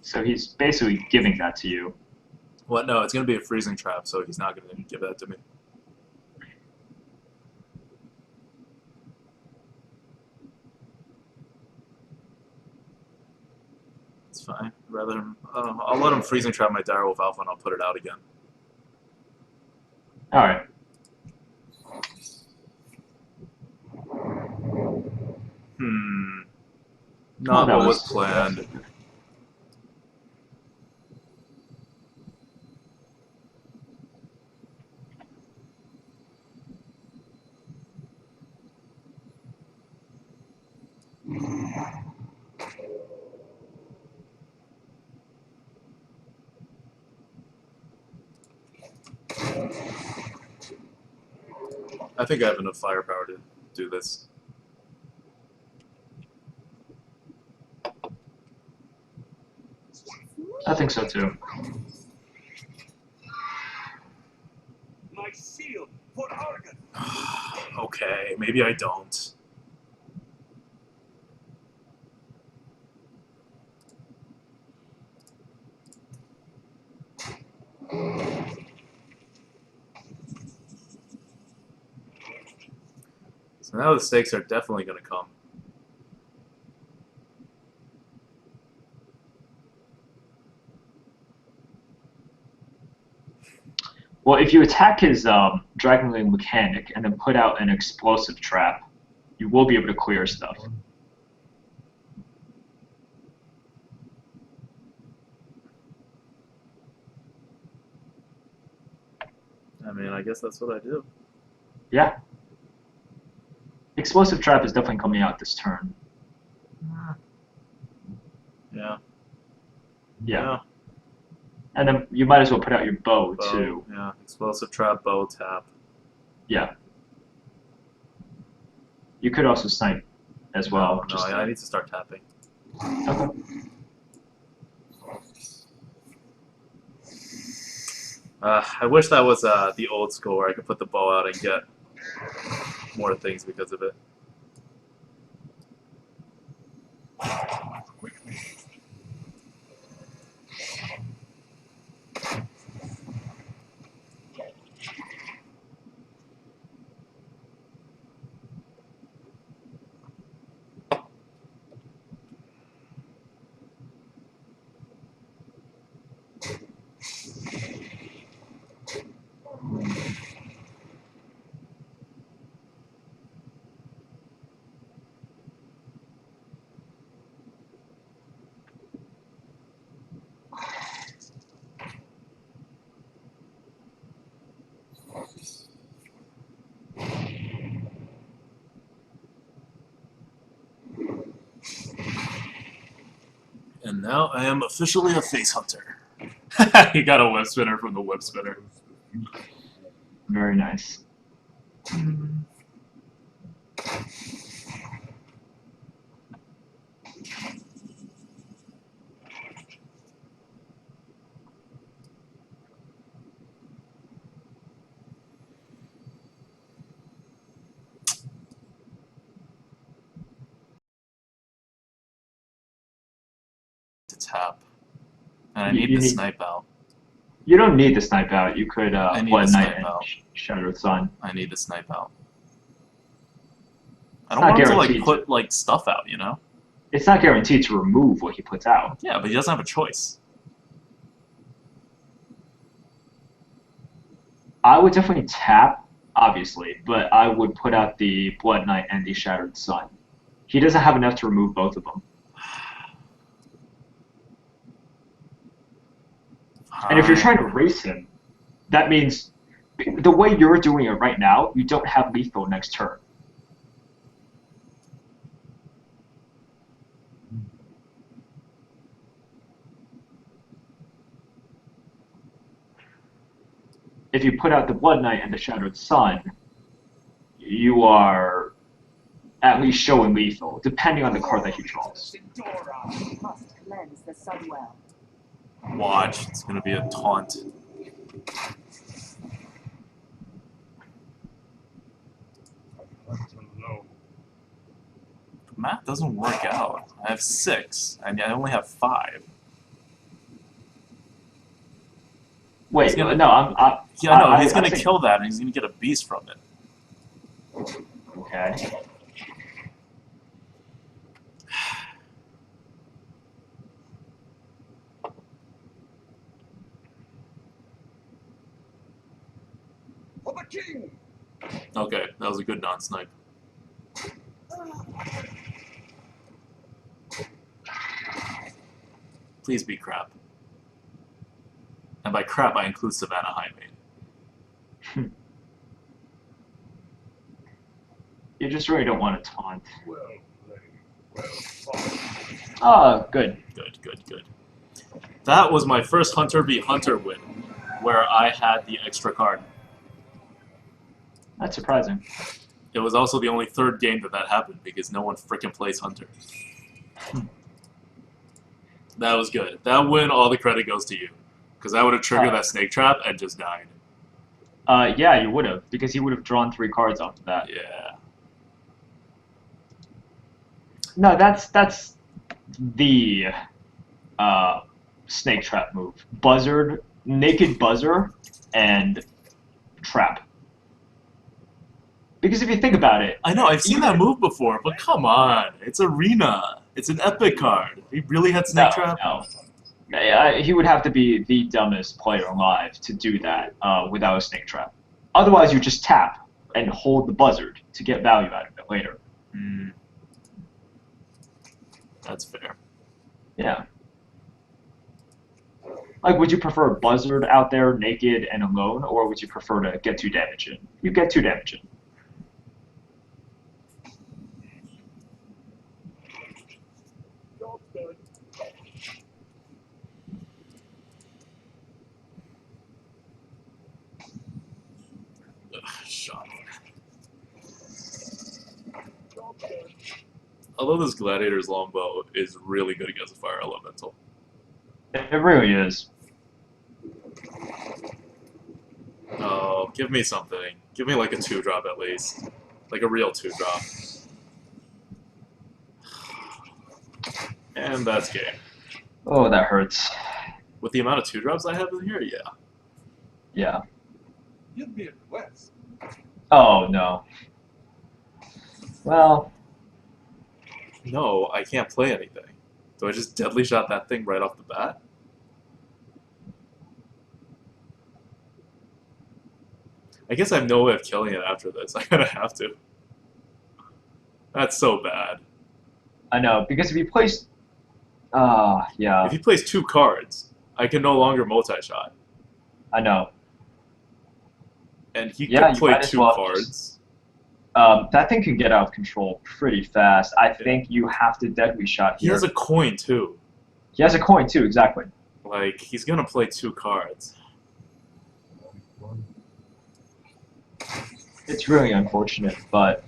So he's basically giving that to you. What? No, it's going to be a freezing trap, so he's not going to give that to me. It's fine. Rather, I'll let him freezing trap my Direwolf Alpha and I'll put it out again. Alright. Not that what was was planned. I think I have enough firepower to do this. I think so too. My shield for Argon. Okay, maybe I don't. So now the stakes are definitely going to come. Well, if you attack his Dragonling Mechanic and then put out an explosive trap, you will be able to clear stuff. mean, I guess that's what I do. Yeah. Explosive Trap is definitely coming out this turn. Yeah. Yeah. And then you might as well put out your bow, Bow, too. yeah. Explosive trap, bow, tap. Yeah. You could also snipe as well. No, I need to start tapping. Okay. I wish that was the old school where I could put the bow out and get more things because of it. And now I am officially a face hunter. He got a web spinner from the web spinner. Very nice. To tap. And I need the snipe out. You don't need the snipe out. You could I need Blood the Knight snipe and out. Shadow Sun. I need the snipe out. I It's don't not want him to like guaranteed put like stuff out, you know? It's not guaranteed to remove what he puts out. Yeah, but he doesn't have a choice. I would definitely tap, obviously, but I would put out the Blood Knight and the Shattered Sun. He doesn't have enough to remove both of them. And if you're trying to race him, that means the way you're doing it right now, you don't have lethal next turn. If you put out the Blood Knight and the Shattered Sun, you are at least showing lethal, depending on the card that he draws. Must cleanse the sunwell. Watch, it's gonna be a taunt. Math doesn't work out. I have 6, and I only have 5. Wait, He's gonna- no, Yeah, no, he's I gonna think- kill that, and he's gonna get a beast from it. Okay. For the king! Okay, that was a good non-snipe. Please be crap. And by crap, I include Savannah Highmane. You just really don't want to taunt. Well played. Well fought. Oh, good. Good, good, good. That was my first Hunter v Hunter win, where I had the extra card. That's surprising. It was also the only third game that happened because no one frickin' plays Hunter. That was good. That win, all the credit goes to you. Because I would have triggered that snake trap and just died. Yeah, you would have, because he would have drawn 3 cards off of that. Yeah. No, that's the snake trap move. Buzzard, naked buzzer, and trap. Because if you think about it, I know, I've seen that move before, but come on. It's Arena. It's an epic card. He really had snake trap? No. He would have to be the dumbest player alive to do that without a snake trap. Otherwise, you just tap and hold the buzzard to get value out of it later. Mm. That's fair. Yeah. Like, would you prefer a buzzard out there naked and alone, or would you prefer to get 2 damage in? You get 2 damage in. Job done. Shot. Job done. Although this gladiator's longbow is really good against a fire elemental. It really is. Oh, give me something. Give me like a 2-drop at least. Like a real 2-drop. And that's game. Oh, that hurts. With the amount of 2-drops I have in here, yeah. Yeah. Give me a quest. Oh, no. Well, No, I can't play anything. Do I just deadly shot that thing right off the bat? I guess I have no way of killing it after this. I kind of have to. That's so bad. I know, because if you place... yeah, If he plays 2 cards, I can no longer multi-shot. I know. And he Yeah, could you play might as 2 well cards. that thing can get out of control pretty fast. I think you have to deadly shot He here. has a coin, too. He has a coin, too, exactly. Like, he's gonna play 2 cards. It's really unfortunate, but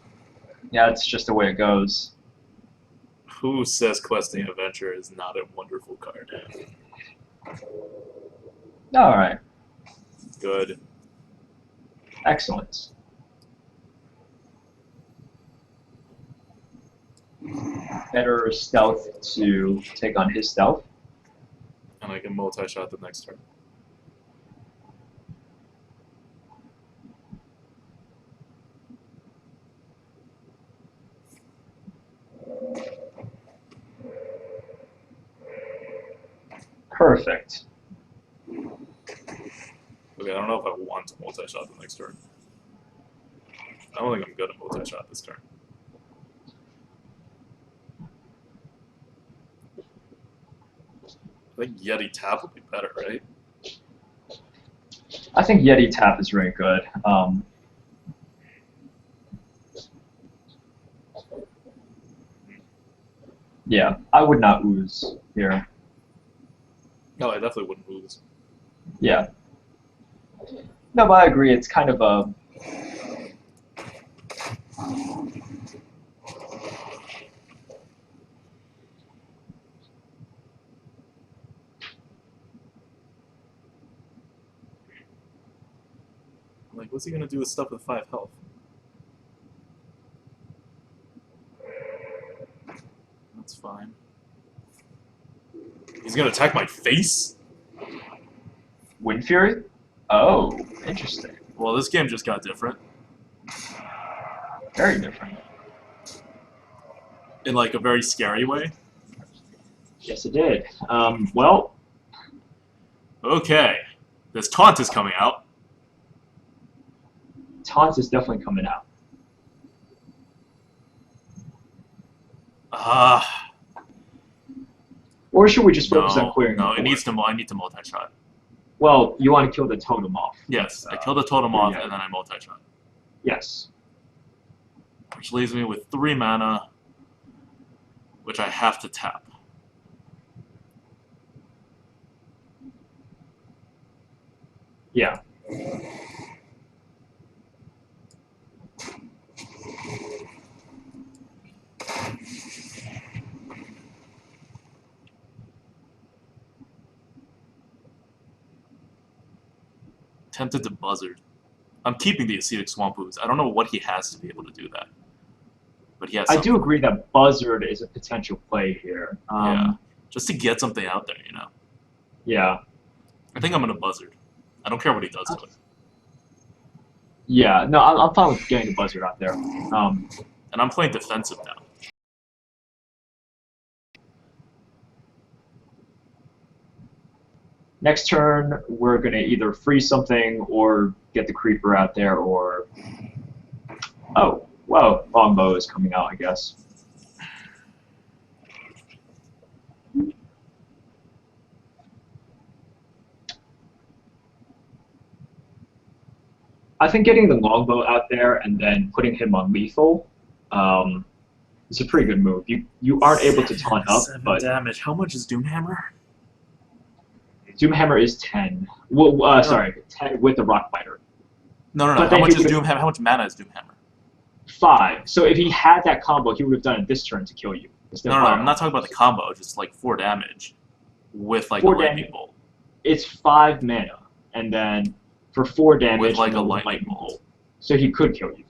yeah, it's just the way it goes. Who says Questing Adventure is not a wonderful card? Alright, Good. excellent. Better stealth to take on his stealth. And I can multi-shot the next turn. Perfect. Okay, I don't know if I want to multi-shot the next turn. I don't think I'm good at multi-shot this turn. I think Yeti Tap would be better, right? I think Yeti Tap is really good. Yeah, I would not ooze here. No, I definitely wouldn't lose. Yeah. No, but I agree. It's kind of a... Like, what's he gonna do with stuff with 5 health? That's fine. He's gonna attack my face? Wind Fury? Oh, interesting. Well, this game just got different. Very different. In, like, a very scary way. Yes, it did. Well, Okay. This taunt is coming out. Taunt is definitely coming out. Ah. Or should we just focus on No, clearing no, the it board? needs to. I need to multi-shot. Well, you want to kill the totem off. Yes, I kill the totem off yeah. and then I multi-shot, Yes. which leaves me with 3 mana, which I have to tap. Yeah. Tempted to buzzard. I'm keeping the Ascetic Swamp Ooze. I don't know what he has to be able to do that. But he has I something. do agree that Buzzard is a potential play here. Yeah. Just to get something out there, you know. Yeah. I think I'm gonna buzzard. I don't care what he does to it. Yeah. No, I'm fine with getting the Buzzard out there. And I'm playing defensive now. Next turn, we're going to either freeze something or get the Creeper out there or... Oh, well, Longbow is coming out, I guess. I think getting the longbow out there and then putting him on lethal is a pretty good move. You aren't able to taunt up, 7 but damage. How much is Doomhammer? Doomhammer is 10. Well, sorry, 10 with the rock biter. No. But How then much he is would- Doomhammer? How much mana is Doomhammer? 5. So if he had that combo, he would have done it this turn to kill you. Instead of No. fire I'm not talking about the combo. Just like 4 damage with like 4 a lightning damage. bolt. It's 5 mana, and then for 4 damage With, like, and a then lightning bolt. So he could kill you.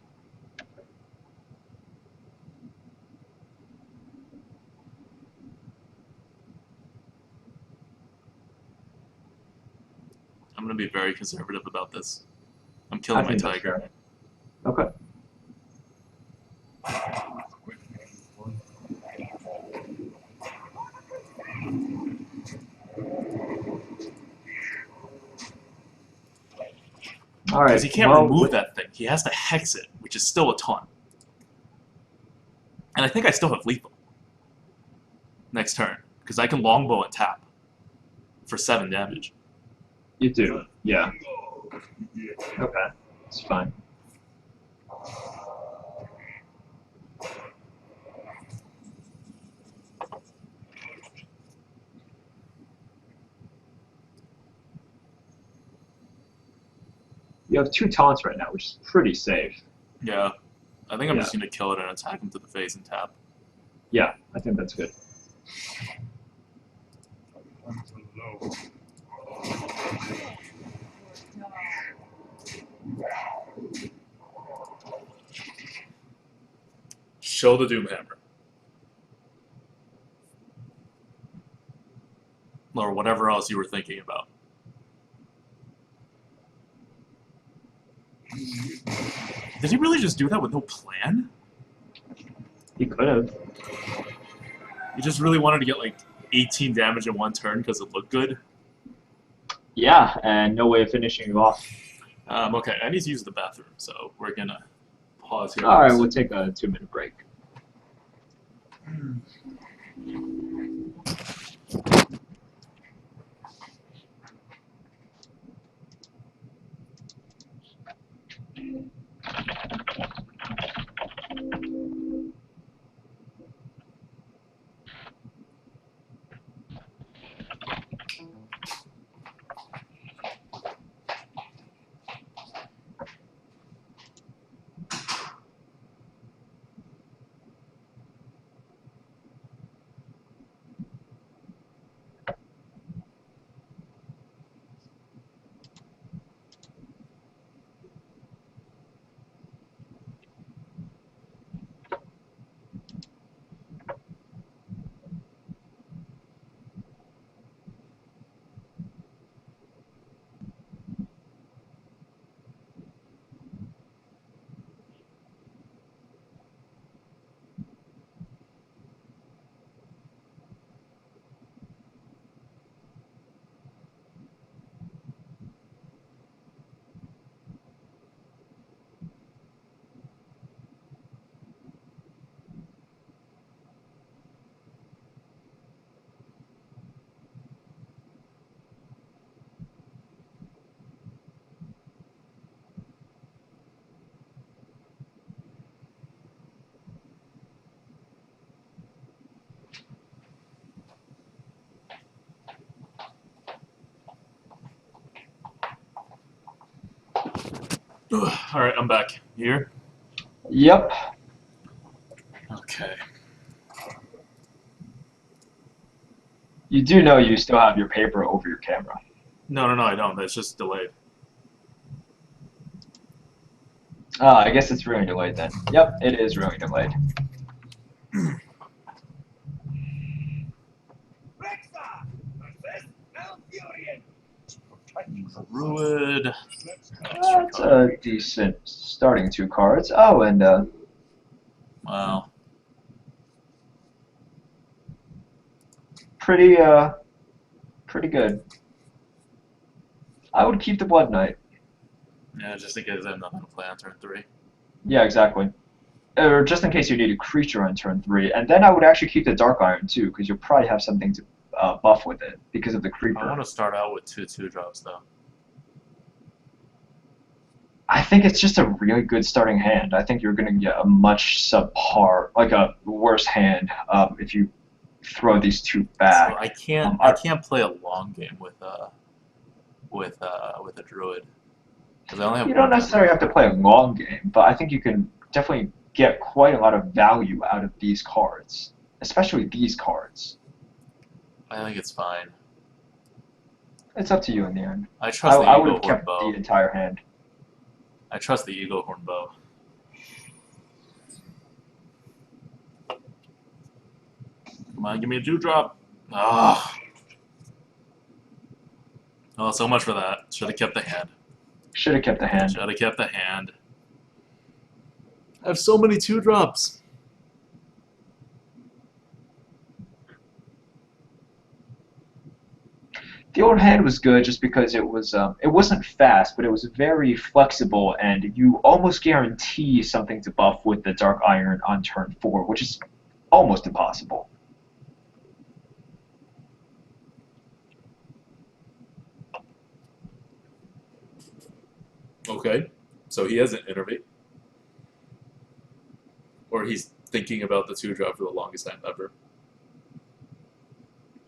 I'm gonna be very conservative about this. I'm I killing my think that's tiger. fair. Okay. All right. Because he can't well, remove that thing. He has to hex it, which is still a taunt. And I think I still have lethal next turn, because I can longbow and tap for 7 damage. You do, yeah. Yeah. Okay, it's fine. You have 2 taunts right now, which is pretty safe. Yeah. I think I'm Yeah. just going to kill it and attack him to the face and tap. Yeah, I think that's good. Hunter low. Show the Doomhammer. Or whatever else you were thinking about. Did he really just do that with no plan? He could have. He just really wanted to get like 18 damage in 1 turn because it looked good? Yeah, and no way of finishing you off. Okay, I need to use the bathroom, so we're gonna pause here. All right, we'll take a 2-minute break. Alright, I'm back. You here? Yep. Okay. You do know you still have your paper over your camera. No, I don't. It's just delayed. I guess it's really delayed then. Yep, it is really delayed. Rexa! Versus Malfurion! Druid. Let's go. That's a decent starting 2 cards. Oh, and Wow. pretty good. I would keep the Blood Knight. Yeah, just in case I have nothing to play on turn 3. Yeah, exactly. Or just in case you need a creature on turn 3. And then I would actually keep the Dark Iron too, because you'll probably have something to buff with it because of the I creeper. want to start out with 2/2 drops though. I think it's just a really good starting hand. I think you're going to get a much subpar, like a worse hand, if you throw these two So back. I can't I- I can't play a long game with a druid because I only have You one don't necessarily have to play a long game, but I think you can definitely get quite a lot of value out of these cards, especially these cards. I think it's fine. It's up to you in the end. I trust the I would eagle have horn kept the bow. entire hand. I trust the eagle horn bow. Come on, give me a dewdrop. Ah. Oh, so much for that. Should have kept the hand. Should have kept the hand. Should have kept the hand. I have so many 2-drops. The old hand was good just because it wasn't fast, but it was very flexible, and you almost guarantee something to buff with the Dark Iron on turn 4, which is almost impossible. Okay, so he has an innervate. Or he's thinking about the 2-drop for the longest time ever.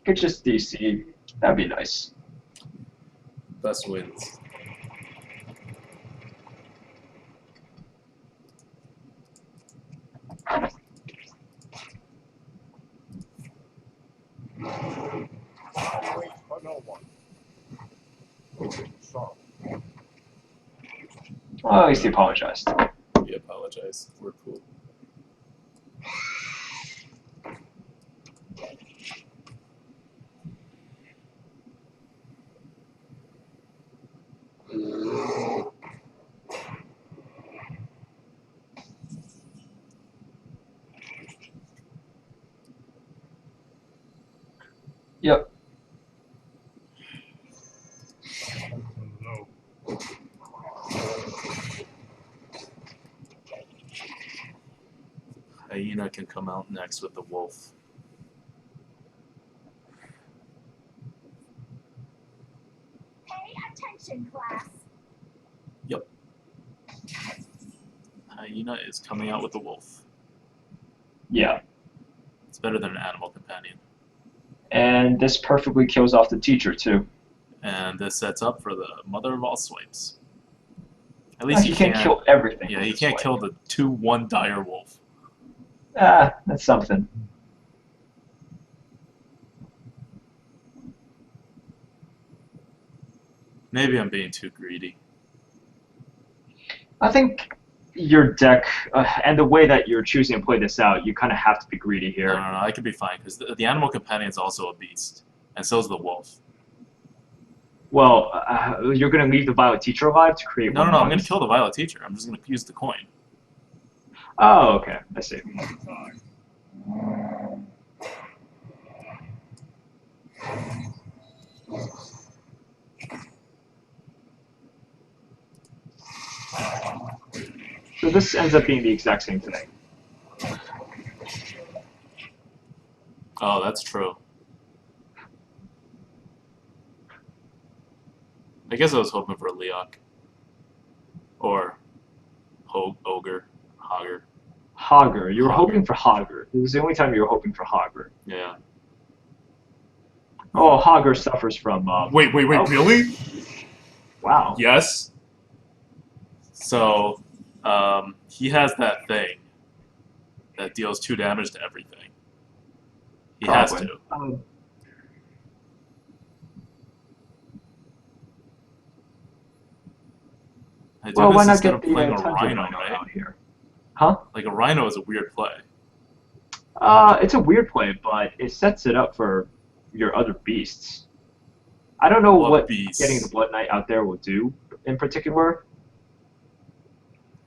Could just DC. That'd be nice. Best wins. Wait for no one. So, Well, at least he apologized. We apologize. We're cool. Yep. low. Hyena can come out next with the wolf. Pay attention, class. Yep. Hyena is coming out with the wolf. Yeah. It's better than an animal companion. And this perfectly kills off the teacher, too. And this sets up for the mother of all swipes. At He least he can't kill everything. Yeah, with he this can't way. kill the 2/1 dire wolf. Ah, that's something. Maybe I'm being too greedy. I think your deck and the way that you're choosing to play this out, you kind of have to be greedy here. No, I could be fine because the animal companion is also a beast, and so is the wolf. Well, you're going to leave the Violet Teacher alive to create No, one I'm going ones? to kill the violet teacher. I'm just going to use the coin. Oh, okay. I see. Time. So this ends up being the exact same thing. Oh, that's true. I guess I was hoping for a Leok. Or Ogre. Hogger. Hogger. You were Hogger. hoping for Hogger. This was the only time you were hoping for Hogger. Yeah. Oh, Hogger suffers from... Wait, oh. really? Wow. Yes. So, he has that thing that deals 2 damage to everything. He has Probably. to. I do Well, this why not instead get of the playing a Tundra rhino, Rhino right? out here? Huh? Like a rhino is a weird play. It's a weird play, but it sets it up for your other beasts. I don't know what beasts? getting the Blood Knight out there will do in particular.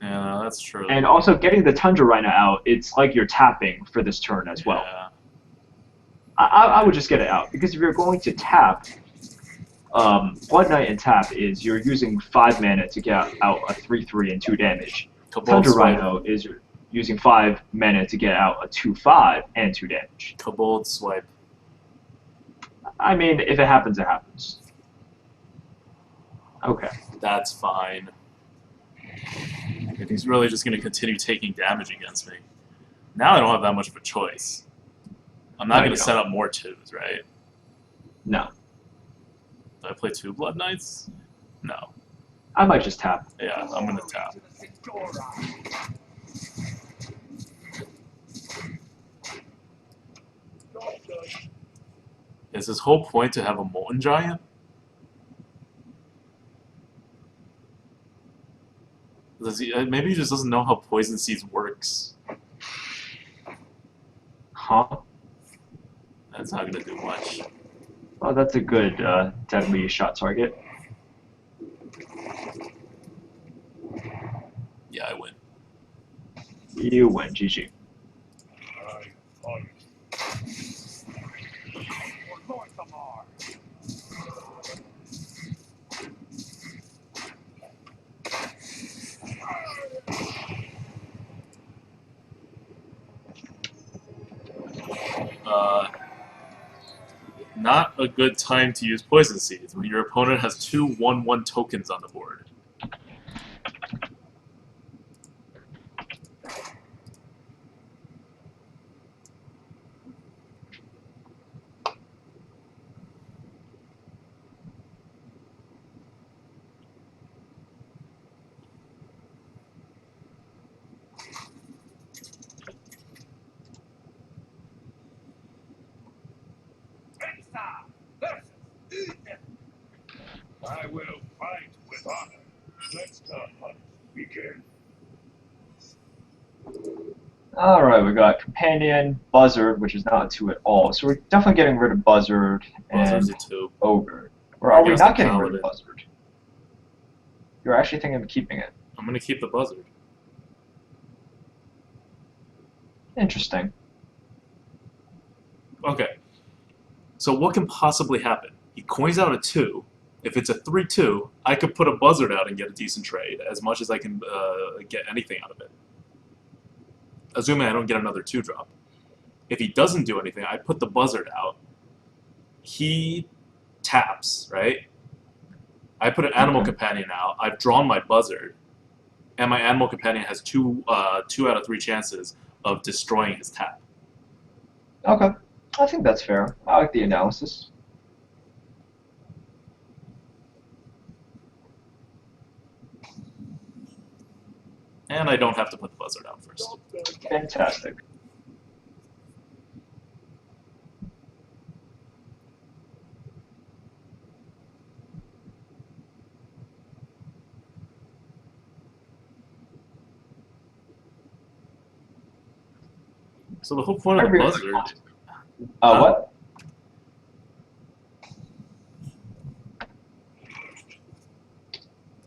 Yeah, that's true. And also getting the Tundra Rhino out, it's like you're tapping for this turn as well. Yeah. I would just get it out, because if you're going to tap, Blood Knight and tap is you're using 5 mana to get out a 3/3 and 2 damage. Kobold Tundra swipe. Rhino is you're using 5 mana to get out a 2/5 and 2 damage. Kobold swipe. I mean, if it happens, it happens. Okay. That's fine. If he's really just going to continue taking damage against me. Now I don't have that much of a choice. I'm not No, going you to set up more 2s, right? No. Do I play 2 Blood Knights? No. I might just tap. Yeah, I'm going to tap. Is his whole point to have a Molten Giant? Does he, maybe he just doesn't know how Poison Seeds works. Huh? That's not going to do much. Oh, that's a good deadly shot target. Yeah, I win. You win, GG. I hunt. For Lorthamar. Not a good time to use Poison Seeds when your opponent has 2 1/1 tokens on the board. I will fight with honor. Let the hunt begin. Alright, we got Companion, Buzzard, which is not a 2 at all. So we're definitely getting rid of Buzzard Buzzard's and a 2. Ogre. Or are we Against not the getting rid of Paladin. Buzzard? You're actually thinking of keeping it. I'm going to keep the Buzzard. Interesting. Okay. So what can possibly happen? He coins out a 2. If it's a 3/2, I could put a Buzzard out and get a decent trade, as much as I can get anything out of it. Assuming I don't get another 2-drop. If he doesn't do anything, I put the Buzzard out. He taps, right? I put an Animal Okay. Companion out. I've drawn my Buzzard. And my Animal Companion has 2 out of 3 chances of destroying his tap. Okay. I think that's fair. I like the analysis. And I don't have to put the Buzzard out first. Fantastic. So the whole point of the Every- Buzzard... What?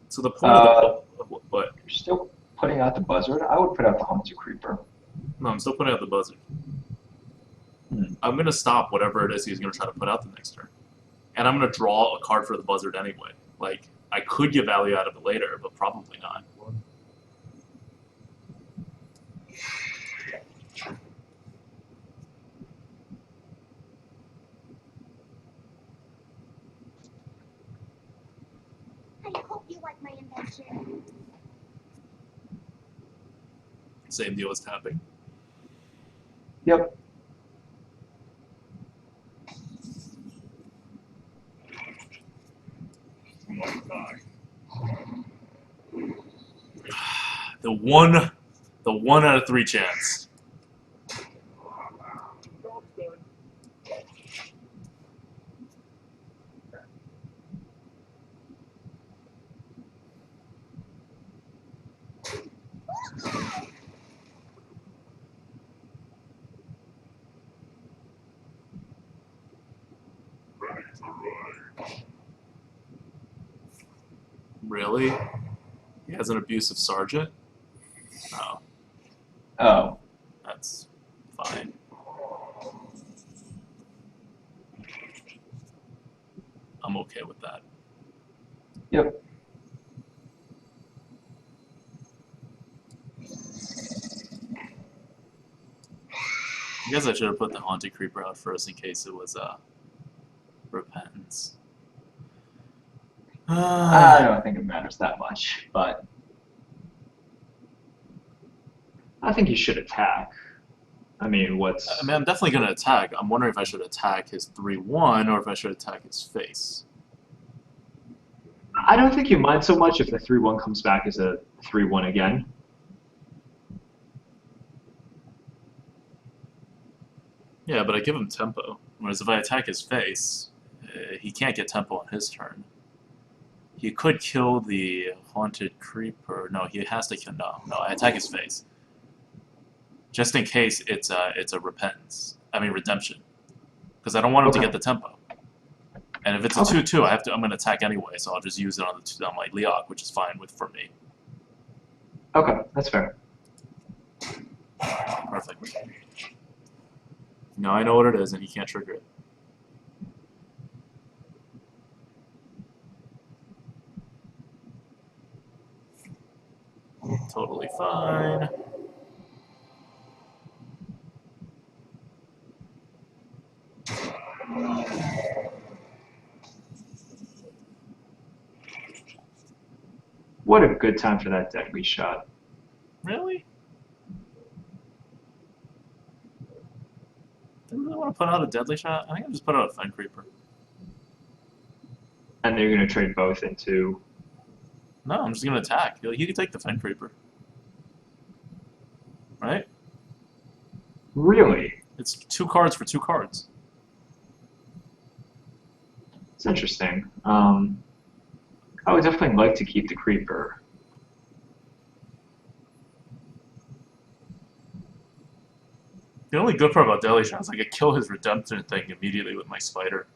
So the point of the... What? You're still putting out the Buzzard? I would put out the Hunter Creeper. No, I'm still putting out the Buzzard. Hmm. I'm going to stop whatever it is he's going to try to put out the next turn. And I'm going to draw a card for the Buzzard anyway. Like, I could get value out of it later, but probably not. I hope you like my invention. Same deal as tapping. Yep. The one out of 3 chance. Really? He has an abusive sergeant? Oh, Oh. that's fine. I'm okay with that. Yep. I guess I should have put the Haunted Creeper out first in case it was Repentance. I don't think it matters that much, but I think you should attack. I mean, what's... I mean, I'm definitely going to attack. I'm wondering if I should attack his 3-1 or if I should attack his face. I don't think you mind so much if the 3-1 comes back as a 3-1 again. Yeah, but I give him tempo. Whereas if I attack his face, he can't get tempo on his turn. He could kill the Haunted Creeper. No, he has to kill... No, I attack his face. Just in case it's a repentance. I mean, redemption. Because I don't want him to get the tempo. And if it's a 2-2, I'm going to attack anyway, so I'll just use it on my Leok, which is fine for me. Okay, that's fair. Perfect. Now I know what it is, and he can't trigger it. Totally fine. What a good time for that deadly shot. Really? Do you really want to put out a deadly shot? I think I'll just put out a Fen Creeper. And they're going to trade both into... No, I'm just going to attack. You can take the Fen Creeper. Right? Really? It's 2 cards for 2 cards. It's interesting. I would definitely like to keep the Creeper. The only good part about Deadly Shot is I could kill his Redemption thing immediately with my Spider.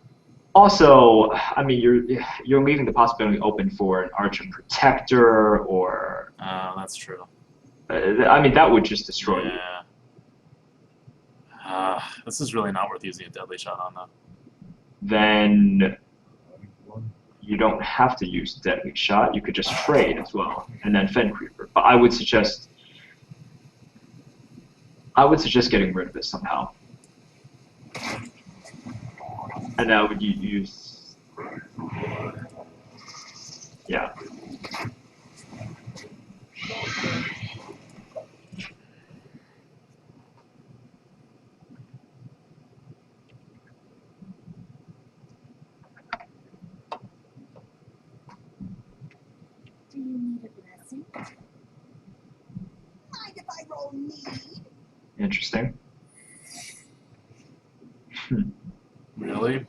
Also, I mean, you're leaving the possibility open for an Archon Protector or... That's true. I mean, that would just destroy you. Yeah. This is really not worth using a Deadly Shot on, though. Then you don't have to use Deadly Shot. You could just trade as well, and then Fen Creeper. But I would suggest getting rid of it somehow. And now would you use... Yeah. Do you need a blessing? Mind if I roll need? Interesting. Really?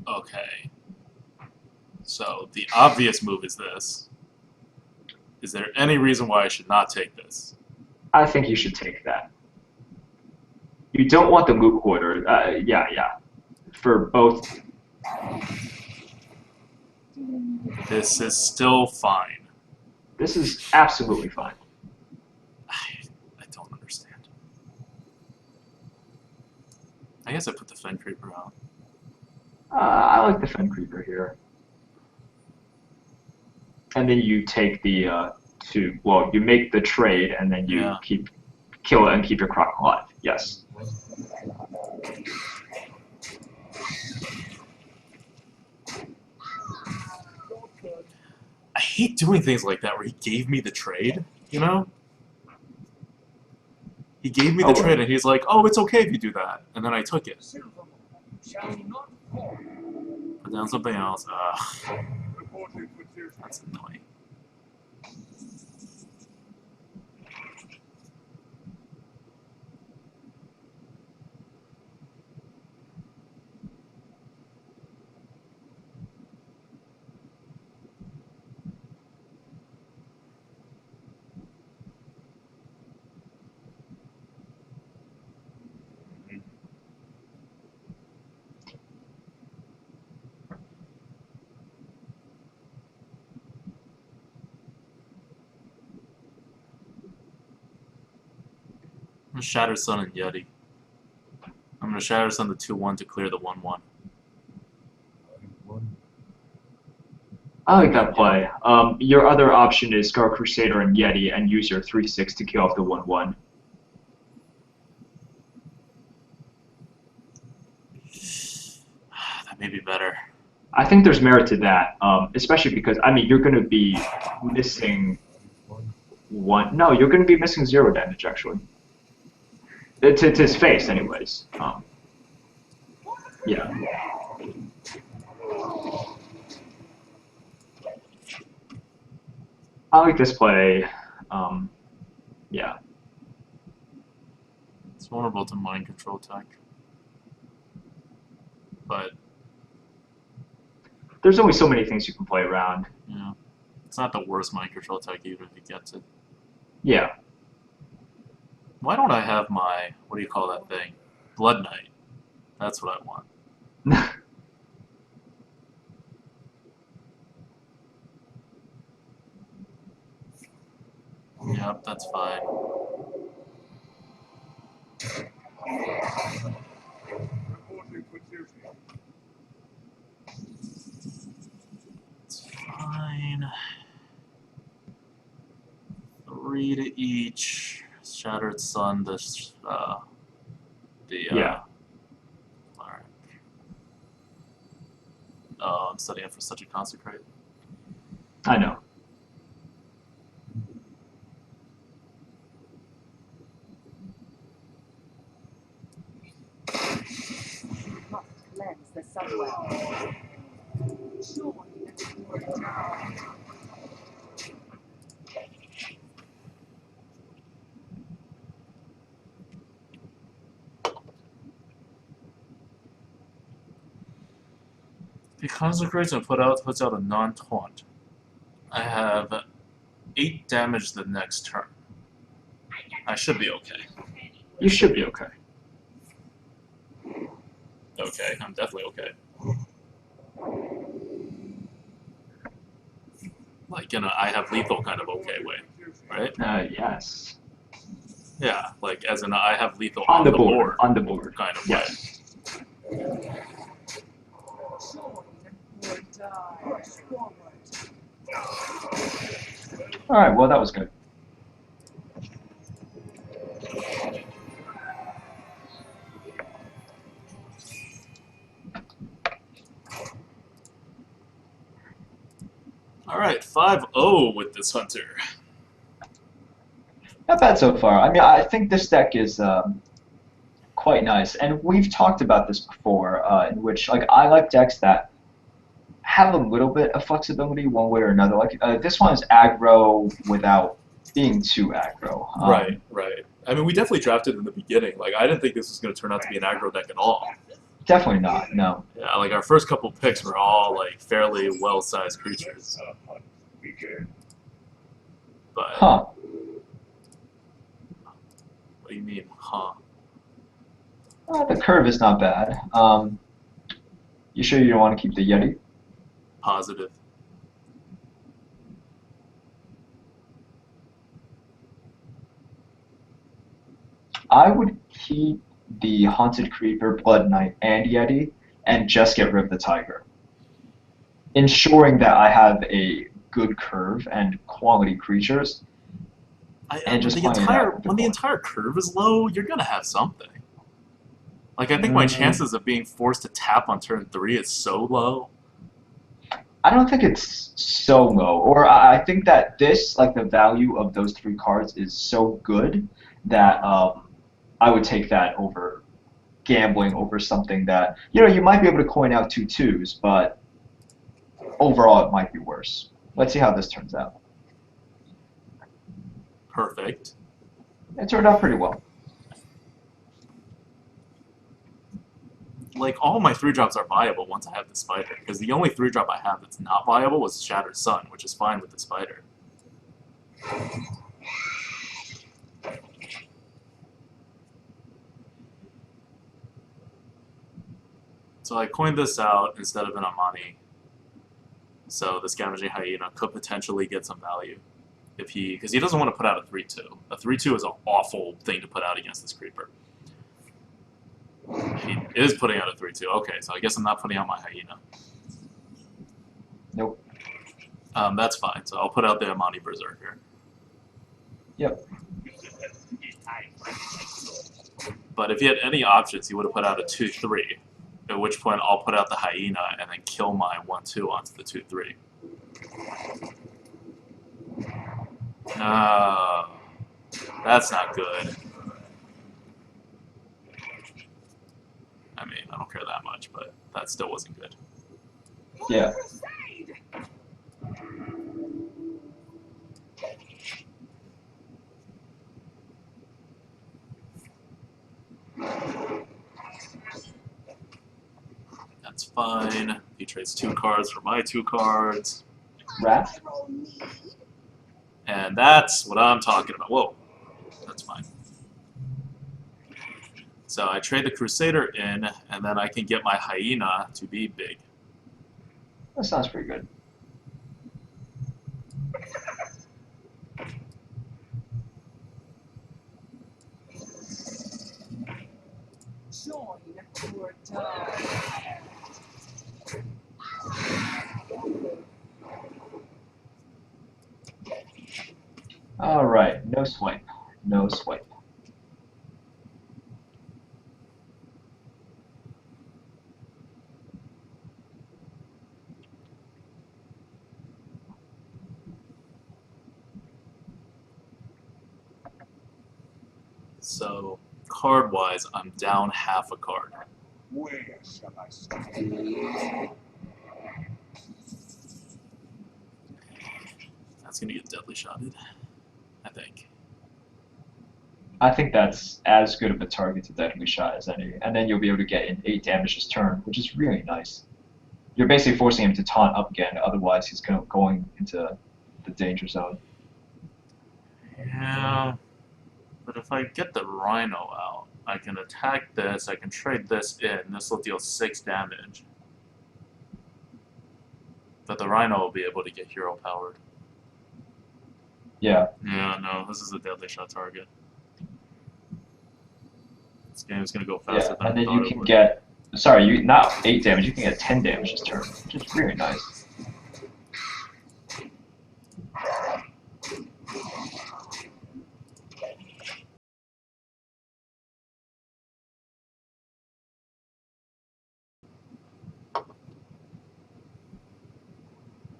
Okay. So, the obvious move is this. Is there any reason why I should not take this? I think you should take that. You don't want the Loot Hoarder. Yeah. For both... This is still fine. This is absolutely fine. I don't understand. I guess I put the Fen Creeper out. I like the Fen Creeper here. And then you take the you make the trade and then you kill it and keep your Croc alive. Yes. I hate doing things like that where he gave me the trade, you know? He gave me the trade and he's like, oh, it's okay if you do that. And then I took it. Put down something else. Ugh. That's annoying. I'm gonna Shatter Sun and Yeti. I'm gonna Shatter Sun the 2-1 to clear the 1-1. I like that play. Your other option is Scar Crusader and Yeti and use your 3/6 to kill off the 1/1. That may be better. I think there's merit to that, especially because I mean you're going to be missing one. No, you're going to be missing 0 damage actually. To his face, anyways. Yeah. I like this play. Yeah. It's vulnerable to mind control tech. But There's only so many things you can play around. yeah, it's not the worst mind control tech even if he gets it. Yeah. Why don't I have my, what do you call that thing? Blood Knight. That's what I want. Yep, that's fine. Reporting for duty. It's fine. 3 to each. Shattered Sun, Yeah. Alright. Oh, I'm studying for such a consecrate. I know. Must cleanse the subwell. Joy and mortality. He consecrates and puts out a non-taunt. I have 8 damage the next turn. I should be okay. You should be okay. Okay, I'm definitely okay. Like in a I have lethal kind of okay way, right? Yes. Yeah, like as in a I have lethal On the board. On the board. kind of Yes. Joy and mortality. Forward. All right. Well, that was good. Alright, 5-0 with this hunter. Not bad so far. I mean, I think this deck is quite nice, and we've talked about this before, in which like I like decks that have a little bit of flexibility one way or another. Like this one is aggro without being too aggro. Right. I mean, we definitely drafted in the beginning. Like, I didn't think this was going to turn out to be an aggro deck at all. Definitely not. No. Yeah, like our first couple picks were all like fairly well-sized creatures. Begin. But Huh. what do you mean, huh? The curve is not bad. You sure you don't want to keep the Yeti? Positive. I would keep the Haunted Creeper, Blood Knight, and Yeti, and just get rid of the Tiger. Ensuring that I have a good curve and quality creatures. And just when playing it out with the board. entire curve is low, you're gonna have something. Like I think my chances of being forced to tap on turn 3 is so low. I don't think it's so low, or I think that this, like the value of those 3 cards is so good that I would take that over gambling over something that, you know, you might be able to coin out 2 2s, but overall it might be worse. Let's see how this turns out. Perfect. It turned out pretty well. Like all my 3-drops are viable once I have the spider, because the only 3-drop I have that's not viable was Shattered Sun, which is fine with the spider. So I coined this out instead of an Amani. So the Scavenging Hyena could potentially get some value. Because he doesn't want to put out a 3-2. A 3-2 is an awful thing to put out against this creeper. He is putting out a 3-2. Okay, so I guess I'm not putting out my Hyena. Nope. That's fine. So I'll put out the Amani Berserker. Yep. But if he had any options, he would have put out a 2-3. At which point I'll put out the hyena and then kill my 1/2 onto the 2/3. No, that's not good. I mean, I don't care that much, but that still wasn't good. Yeah. That's fine. He trades 2 cards for my 2 cards. Wrath? And that's what I'm talking about. Whoa, that's fine. So I trade the Crusader in, and then I can get my hyena to be big. That sounds pretty good. Join or die. Alright, no swipe. No swipe. So card-wise, I'm down half a card. Where shall I start? That's gonna get deadly shotted, I think. I think that's as good of a target to deadly shot as any. And then you'll be able to get an 8 damage this turn, which is really nice. You're basically forcing him to taunt up again, otherwise he's going into the danger zone. Yeah, but if I get the Rhino out, I can attack this, I can trade this in, this will deal 6 damage. But the Rhino will be able to get hero powered. Yeah. Yeah, no, this is a deadly shot target. This game is going to go faster Yeah, than and I then thought you it can would. get, sorry, you not 8 damage, you can get 10 damage this turn, which is really nice.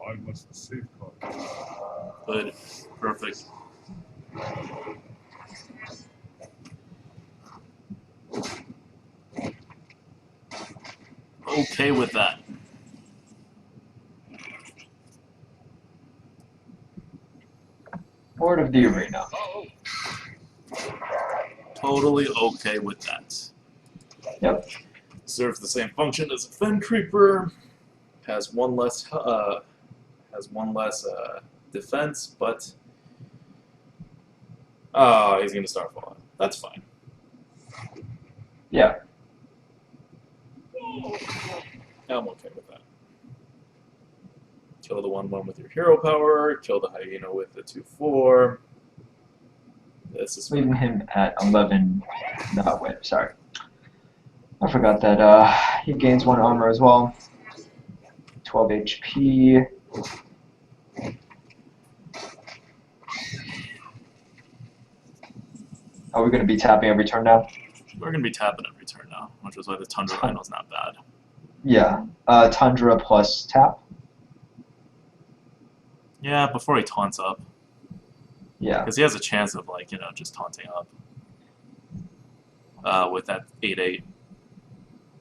I must safeguard. Good. Perfect. Okay with that. Lord of the Arena. Totally okay with that. Yep. Serves the same function as a Fen Creeper. Has one less defense, but he's gonna start falling. That's fine. Yeah. Yeah, I'm okay with that. Kill the 1/1 with your hero power. Kill the hyena with the 2/4. This is Leaving fine. him at 11. No, wait, sorry. I forgot that he gains 1 armor as well. 12 HP. Are we going to be tapping every turn now? We're gonna be tapping every turn now, which is why the Tundra Rhino's not bad. Yeah. Tundra plus tap. Yeah, before he taunts up. Yeah. Because he has a chance of, like, just taunting up. With that 8/8.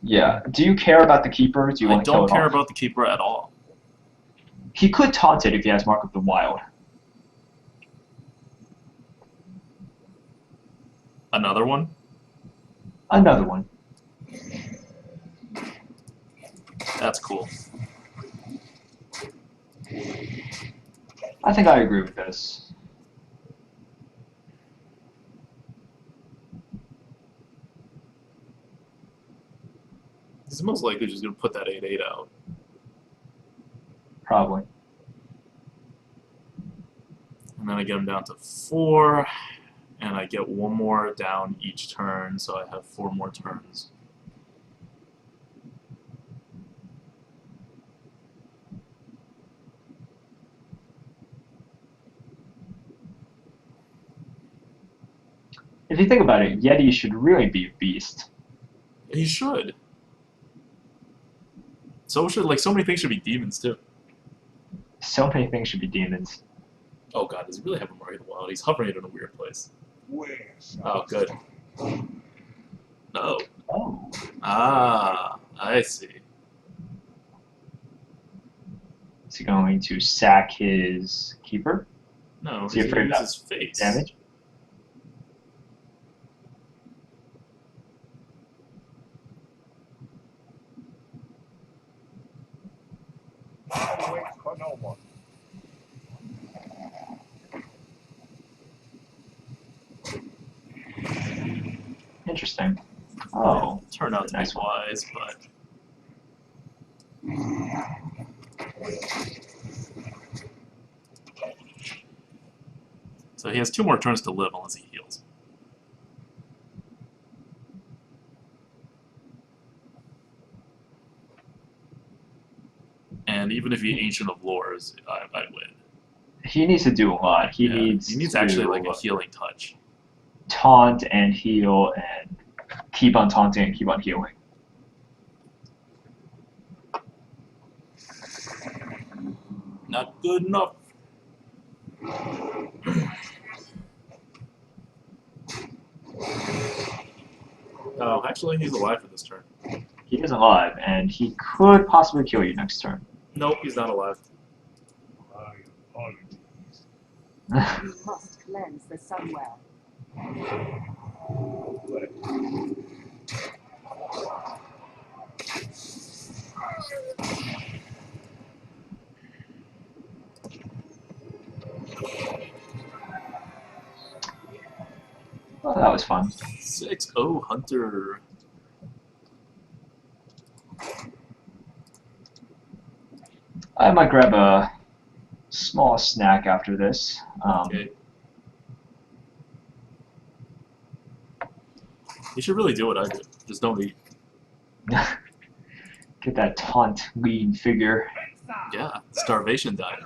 Yeah. Do you care about the keeper? Do you I want to kill don't it care off? about the keeper at all. He could taunt it if he has Mark of the Wild. Another one? Another one. That's cool. I think I agree with this. He's most likely just gonna put that 8/8 out. Probably. And then I get him down to 4, and I get 1 more down each turn, so I have 4 more turns. If you think about it, Yeti should really be a beast. He should. So should so many things should be demons too. So many things should be demons. Oh god, does he really have a Mario the Wild? He's hovering it in a weird place. Where shall Oh, good. No. Oh. Ah, I see. Is he going to sack his keeper? No, Is he he's gonna afraid use of his face. damage? I wait for no one? Interesting. Oh. Turned out to Nice be one. wise, but so he has 2 more turns to live unless he heals. And even if he Ancient of Lores, I win. He needs to do a lot. He Yeah, needs he needs to actually like a healing touch. taunt and heal and keep on taunting and keep on healing. Not good enough. Oh, actually, he's alive for this turn. He is alive, and he could possibly kill you next turn. Nope, he's not alive. My apologies. You must cleanse the Sunwell. Well, that was fun. 6-0 Hunter. I might grab a small snack after this. Okay. You should really do what I do. Just don't eat. Get that taunt lean figure. Yeah, starvation diet.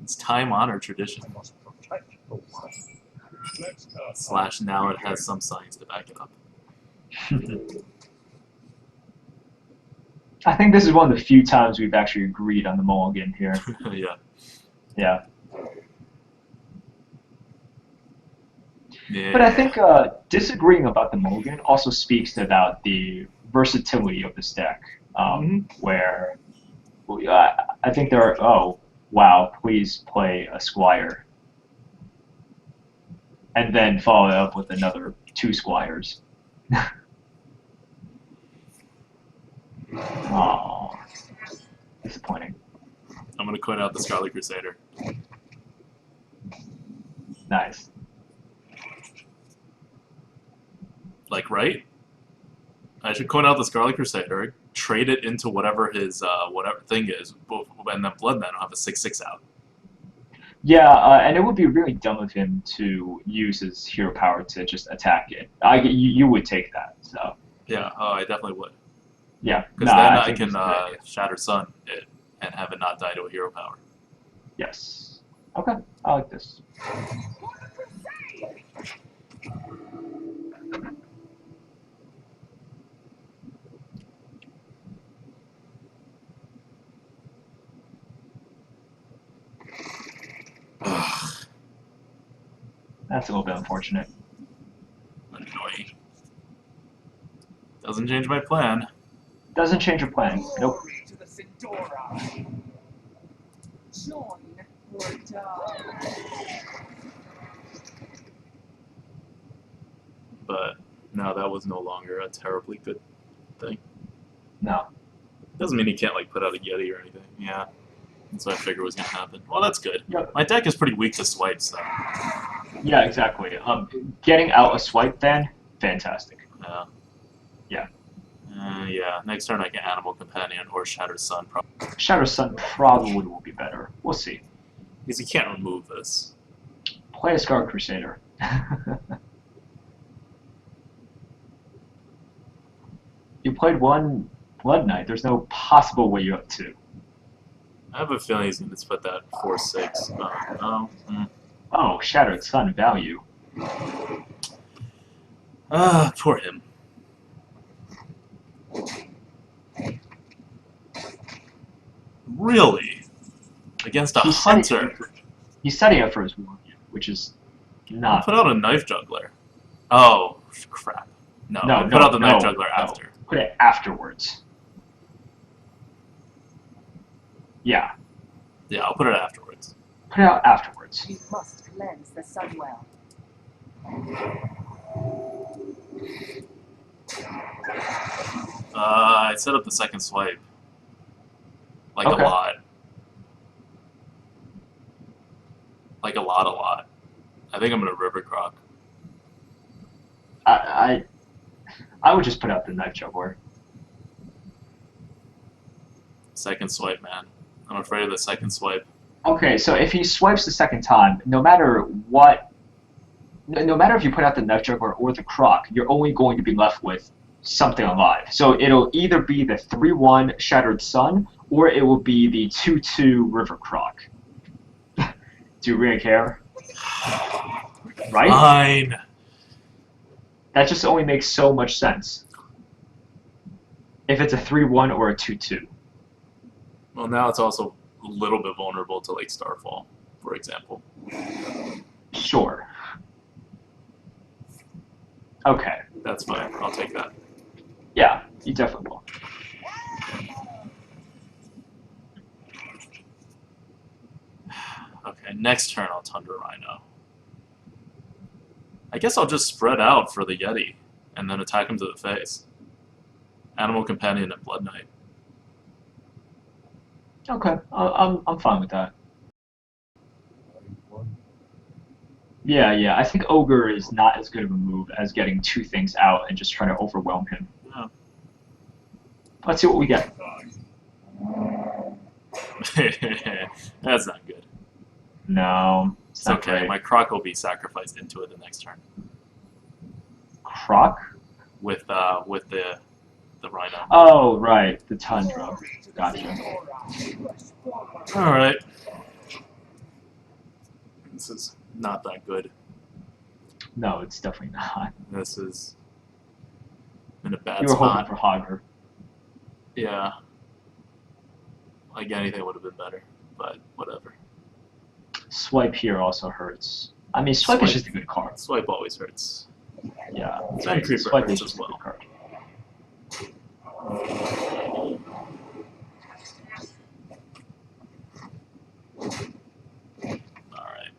It's time-honored tradition. I must protect the one. Let's go. Slash now it has some science to back it up. I think this is one of the few times we've actually agreed on the mulligan here. Yeah. Yeah. Yeah. But I think disagreeing about the mulligan also speaks about the versatility of this deck, where I think there are, oh, wow, please play a Squire. And then follow it up with another 2 Squires. Oh, disappointing. I'm going to quit out the Scarlet Crusader. Nice. Like, right? I should coin out the Scarlet Crusader, trade it into whatever his whatever thing is, and then Blood Man will have a 6/6 out. Yeah, and it would be really dumb of him to use his hero power to just attack it. You would take that, so. Yeah, oh, I definitely would. Yeah, Because nah, then I think can it's a good idea. Shatter Sun it and have it not die to a hero power. Yes. Okay, I like this. Ugh, That's a little bit unfortunate. annoying. Doesn't change my plan. Doesn't change your plan. Nope. Glory to the Sindora. Join or die. But no, that was no longer a terribly good thing. No. Doesn't mean he can't like put out a Yeti or anything. Yeah. That's what I figured was gonna happen. Well, that's good. Yep. My deck is pretty weak to swipes, though. Yeah, exactly. Getting out a swipe then, fantastic. Yeah. Yeah. Yeah. Next turn I get Animal Companion or Shattered Sun, probably. Shadow Sun probably will be better. We'll see. Because he can't remove this. Play a Scar Crusader. You played 1 Blood Knight. There's no possible way you have 2. I have a feeling he's going to put that 4/6. Oh, Shattered Sun value. Poor him. Really? Against a He's hunter? He's setting up for his warrior, which is I'll not. put out a knife juggler. Oh, crap. No, No, I'll no, put out the knife no, juggler no. after. Put it afterwards. Yeah, Yeah, I'll put it afterwards. put it out afterwards. You must cleanse the sunwell. I set up the second swipe. Like Okay. a lot. Like a lot. I think I'm gonna river croc. I would just put out the knife juggler. Second swipe, man. I'm afraid of the second swipe. Okay, so if he swipes the second time, no matter what, no matter if you put out the knife juggler or the croc, you're only going to be left with something alive. So it'll either be the 3/1 Shattered Sun, or it will be the 2/2 River Croc. Do you really care? Right? Fine. That just only makes so much sense. If it's a 3/1 or a 2/2. Well, now it's also a little bit vulnerable to like Starfall, for example. Sure. Okay. That's fine. I'll take that. Yeah, you definitely will. Okay, next turn I'll Tundra Rhino. I guess I'll just spread out for the Yeti and then attack him to the face. Animal Companion and Blood Knight. Okay, I'm fine with that. Yeah, I think Ogre is not as good of a move as getting two things out and just trying to overwhelm him. Yeah. Let's see what we get. That's not good. No, It's okay. My Croc will be sacrificed into it the next turn Croc? with the Rhino. Oh, right, the Tundra. Gotcha. All right. This is not that good. No, it's definitely not. This is in a bad You were hoping spot. for Hogger. Yeah. Like anything would have been better, but whatever. Swipe here also hurts. I mean, Swipe is just a good card. Swipe always hurts. Yeah, And Creeper Swipe hurts is as just a good well. card. Alright.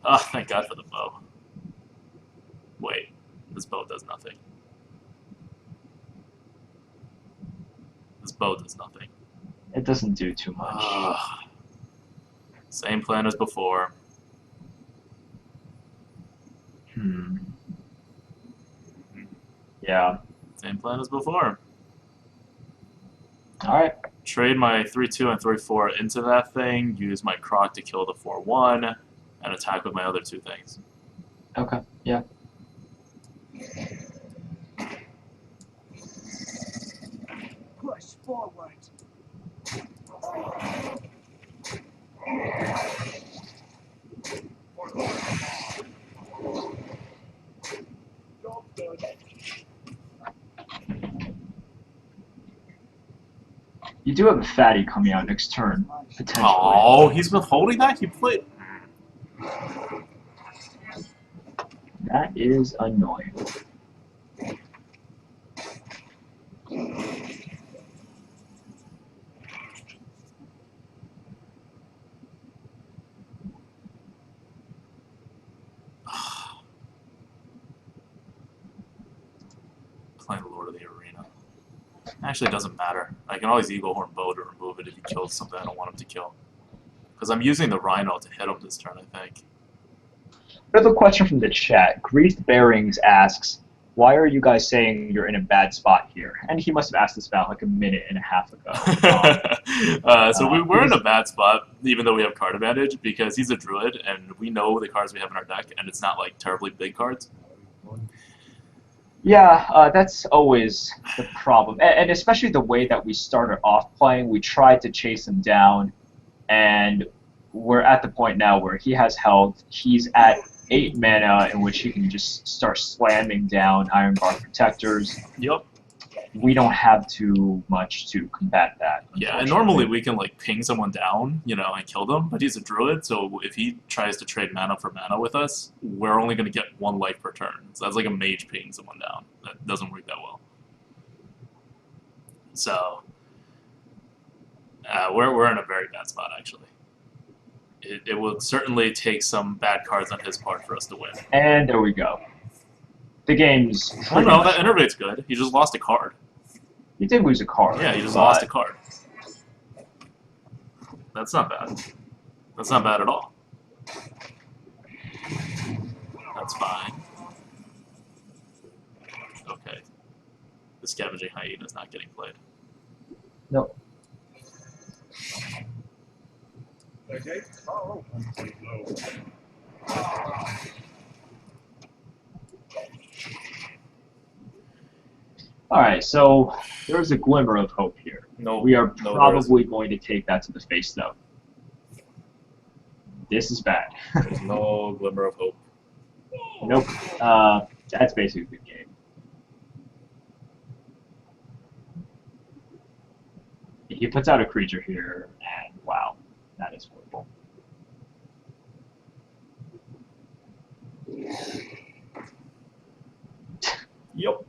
Oh, thank God for the bow. Wait, this bow does nothing. This bow does nothing. It doesn't do too much. Same plan as before. Yeah. Same plan as before. Alright. Trade my 3/2 and 3/4 into that thing, use my Croc to kill the 4/1, and attack with my other two things. Okay, yeah. Push forward. You do have a fatty coming out next turn, potentially. Oh, he's withholding that? He played. That is annoying. Playing Lord of the Arena. Actually, it doesn't matter. I can always Eagle Horn Bow to remove it if he kills something I don't want him to kill. Because I'm using the Rhino to hit him this turn, I think. Another question from the chat. Greased Bearings asks, why are you guys saying you're in a bad spot here? And he must have asked this about like a minute and a half ago. We're in a bad spot, even though we have card advantage, because he's a druid, and we know the cards we have in our deck, and it's not like terribly big cards. Yeah, that's always the problem. And especially the way that we started off playing, we tried to chase him down, and we're at the point now where he has health. He's at 8 mana in which he can just start slamming down Iron Bark Protectors. Yep. we don't have too much to combat that. Yeah, and normally we can like ping someone down, you know, and kill them, but he's a druid, so if he tries to trade mana for mana with us, we're only going to get 1 life per turn. So that's like a mage pinging someone down. That doesn't work that well. So we're in a very bad spot, actually. It will certainly take some bad cards on his part for us to win. And there we go. The game's. Oh no, that innervate's good. He just lost a card. He did lose a card. Yeah, he just lost a card. That's not bad. That's not bad at all. That's fine. Okay. The Scavenging Hyena is not getting played. Nope. Okay. Oh. Alright, so there's a glimmer of hope here. No, We are no, probably going to take that to the face, though. This is bad. there's no glimmer of hope. Nope. That's basically the game. He puts out a creature here, and wow, that is horrible. Yep.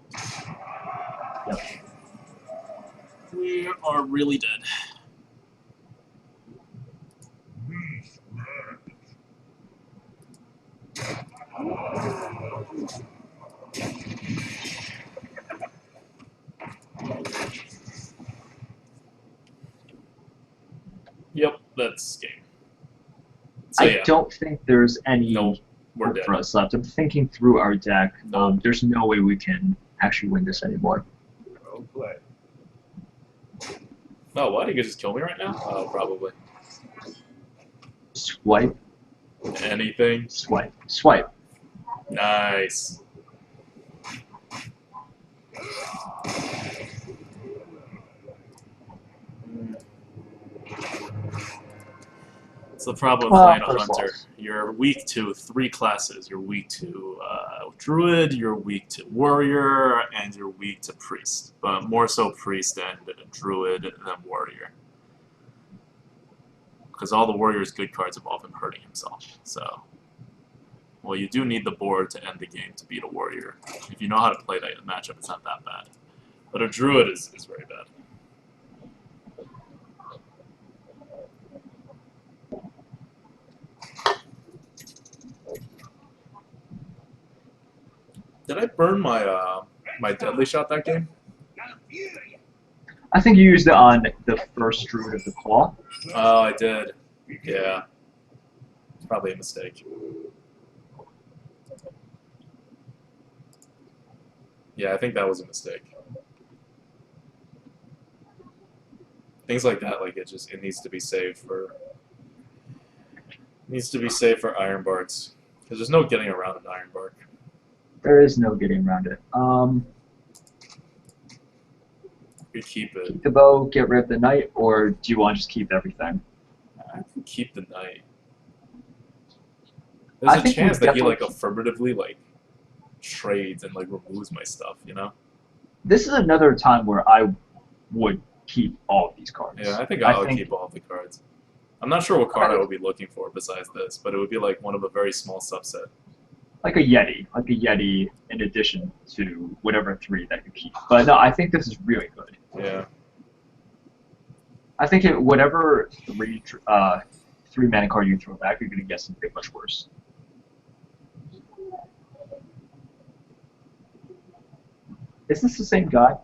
Yep. We are really dead. Yep, that's game. So, I yeah, don't think there's any Nope, we're hope dead. for us left. I'm thinking through our deck. Nope. There's no way we can actually win this anymore. Well played. Oh, what? He could just kill me right now? Oh, probably. Swipe, Anything? swipe, swipe. Nice. That's the problem with playing a first hunter. loss. You're weak to 3 classes. You're weak to druid, you're weak to warrior, and you're weak to priest. But more so priest and druid than warrior. Because all the warrior's good cards involve him hurting himself. So, well, you do need the board to end the game to beat a warrior. If you know how to play that matchup, it's not that bad. But a druid is very bad. Did I burn my my deadly shot that game? I think you used it on the first druid of the claw. Oh, I did. Yeah. It's probably a mistake. Yeah, I think that was a mistake. Things like that, like it needs to be saved for Ironbarks. Because there's no getting around an Ironbark. There is no getting around it. You keep it. Keep the bow, get rid of the knight, or do you want to just keep everything? I can keep the knight. I There's a think chance we that he definitely- like affirmatively like trades and like removes my stuff, you know? This is another time where I would keep all of these cards. Yeah, I think I'll keep all of the cards. I'm not sure what card I would be looking for besides this, but it would be like one of a very small subset. Like a Yeti in addition to whatever 3 that you keep. But no, I think this is really good. Yeah. I think whatever 3 mana card you throw back, you're going to get something much worse. Is this the same guy?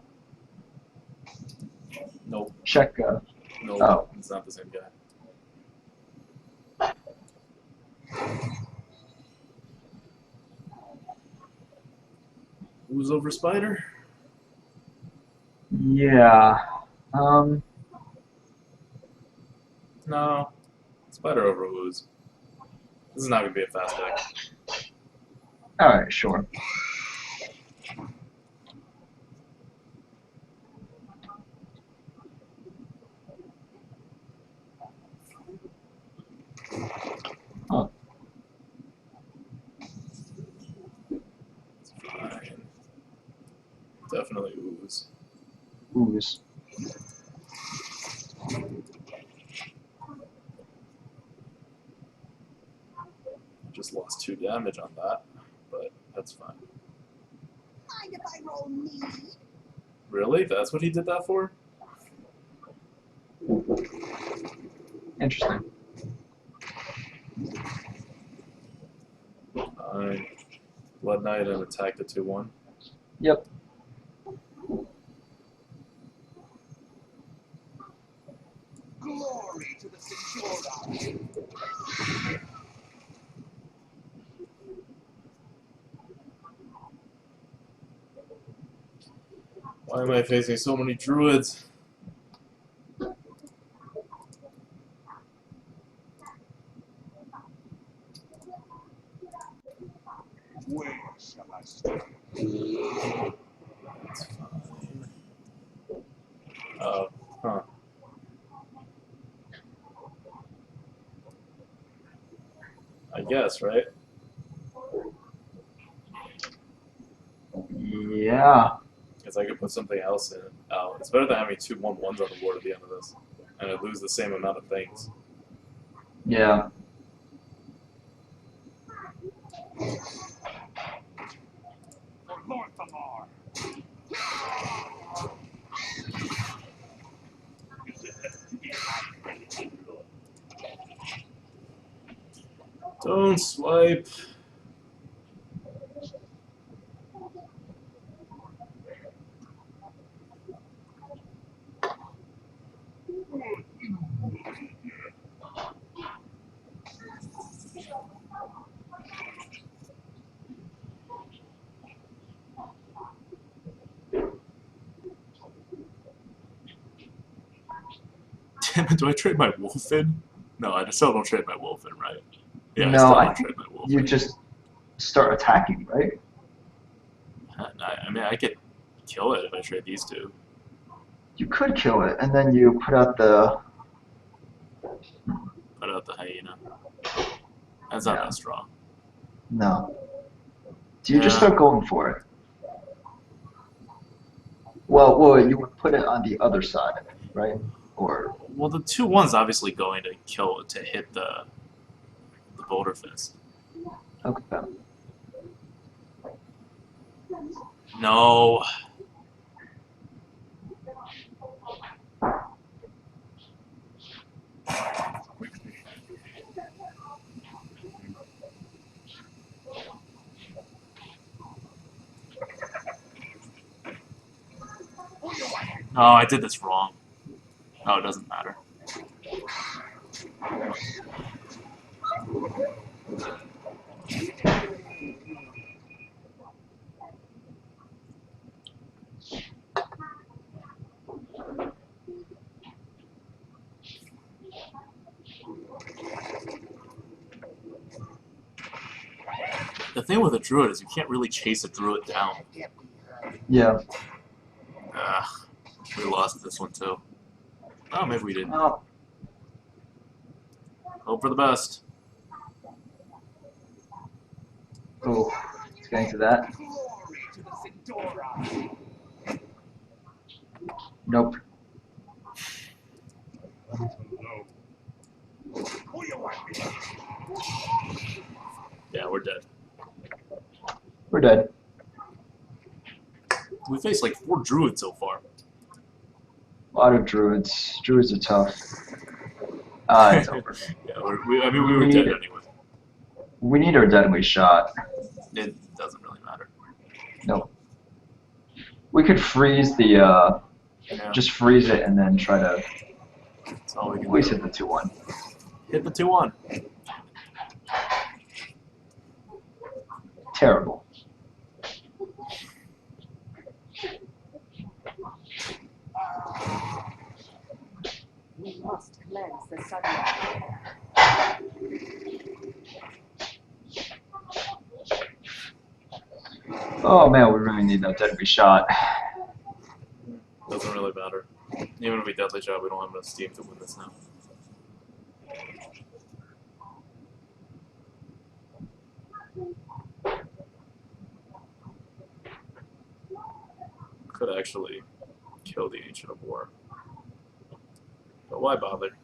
Nope. Check. Nope. Oh. It's not the same guy. Who's over Spider? Yeah. No. Spider over Ooze. This is not going to be a fast deck. Alright, sure. Huh. It's fine. Definitely Ooze. ooze. Just lost 2 damage on that, but that's fine. Mind if I roll me? Really? That's what he did that for? Interesting. Blood Knight and attack the 2/1. Yep. Glory to the Signora. Why am I facing so many druids? Where shall I start? That's fine. Oh, huh. I guess, right? Yeah. Because I could put something else in. Oh, it's better than having 2 1/1s on the board at the end of this. And I lose the same amount of things. Yeah. For Lorthamar. Don't swipe. Damn it, do I trade my wolf in? No, I still don't trade my wolf in, right? Yeah, I No, still I don't think trade my wolf you in. just start attacking, right? I mean, I could kill it if I trade these 2. You could kill it, and then you put out the. Put out the hyena. That's not Yeah. that strong. No. Do you just Yeah. start going for it? Well, you would put it on the other side, right? Or Well, the 2/1's obviously going to hit the boulder fist. okay. No. No, I did this wrong. Oh, it doesn't matter. The thing with a druid is you can't really chase a druid down. Yeah. Ugh, we lost this one too. Oh, maybe we didn't. Oh, Hope for the best. oh, it's getting to that. Glory to the Signora. Nope. Hello. Who you want me? Yeah, we're dead. We're dead. We faced like 4 druids so far. A lot of druids. Druids are tough. It's over. Yeah, we were dead anyway. We need our deadly shot. It doesn't really matter. Nope. We could freeze the, Yeah, just freeze it and then try to that's all we at can least do. hit the 2-1. Hit the 2/1. Terrible. We must cleanse the sunlight. Oh man, we really need that deadly shot. Doesn't really matter. Even if we deadly shot, we don't have enough steam to win this now. Could actually kill the Ancient of War. But why bother?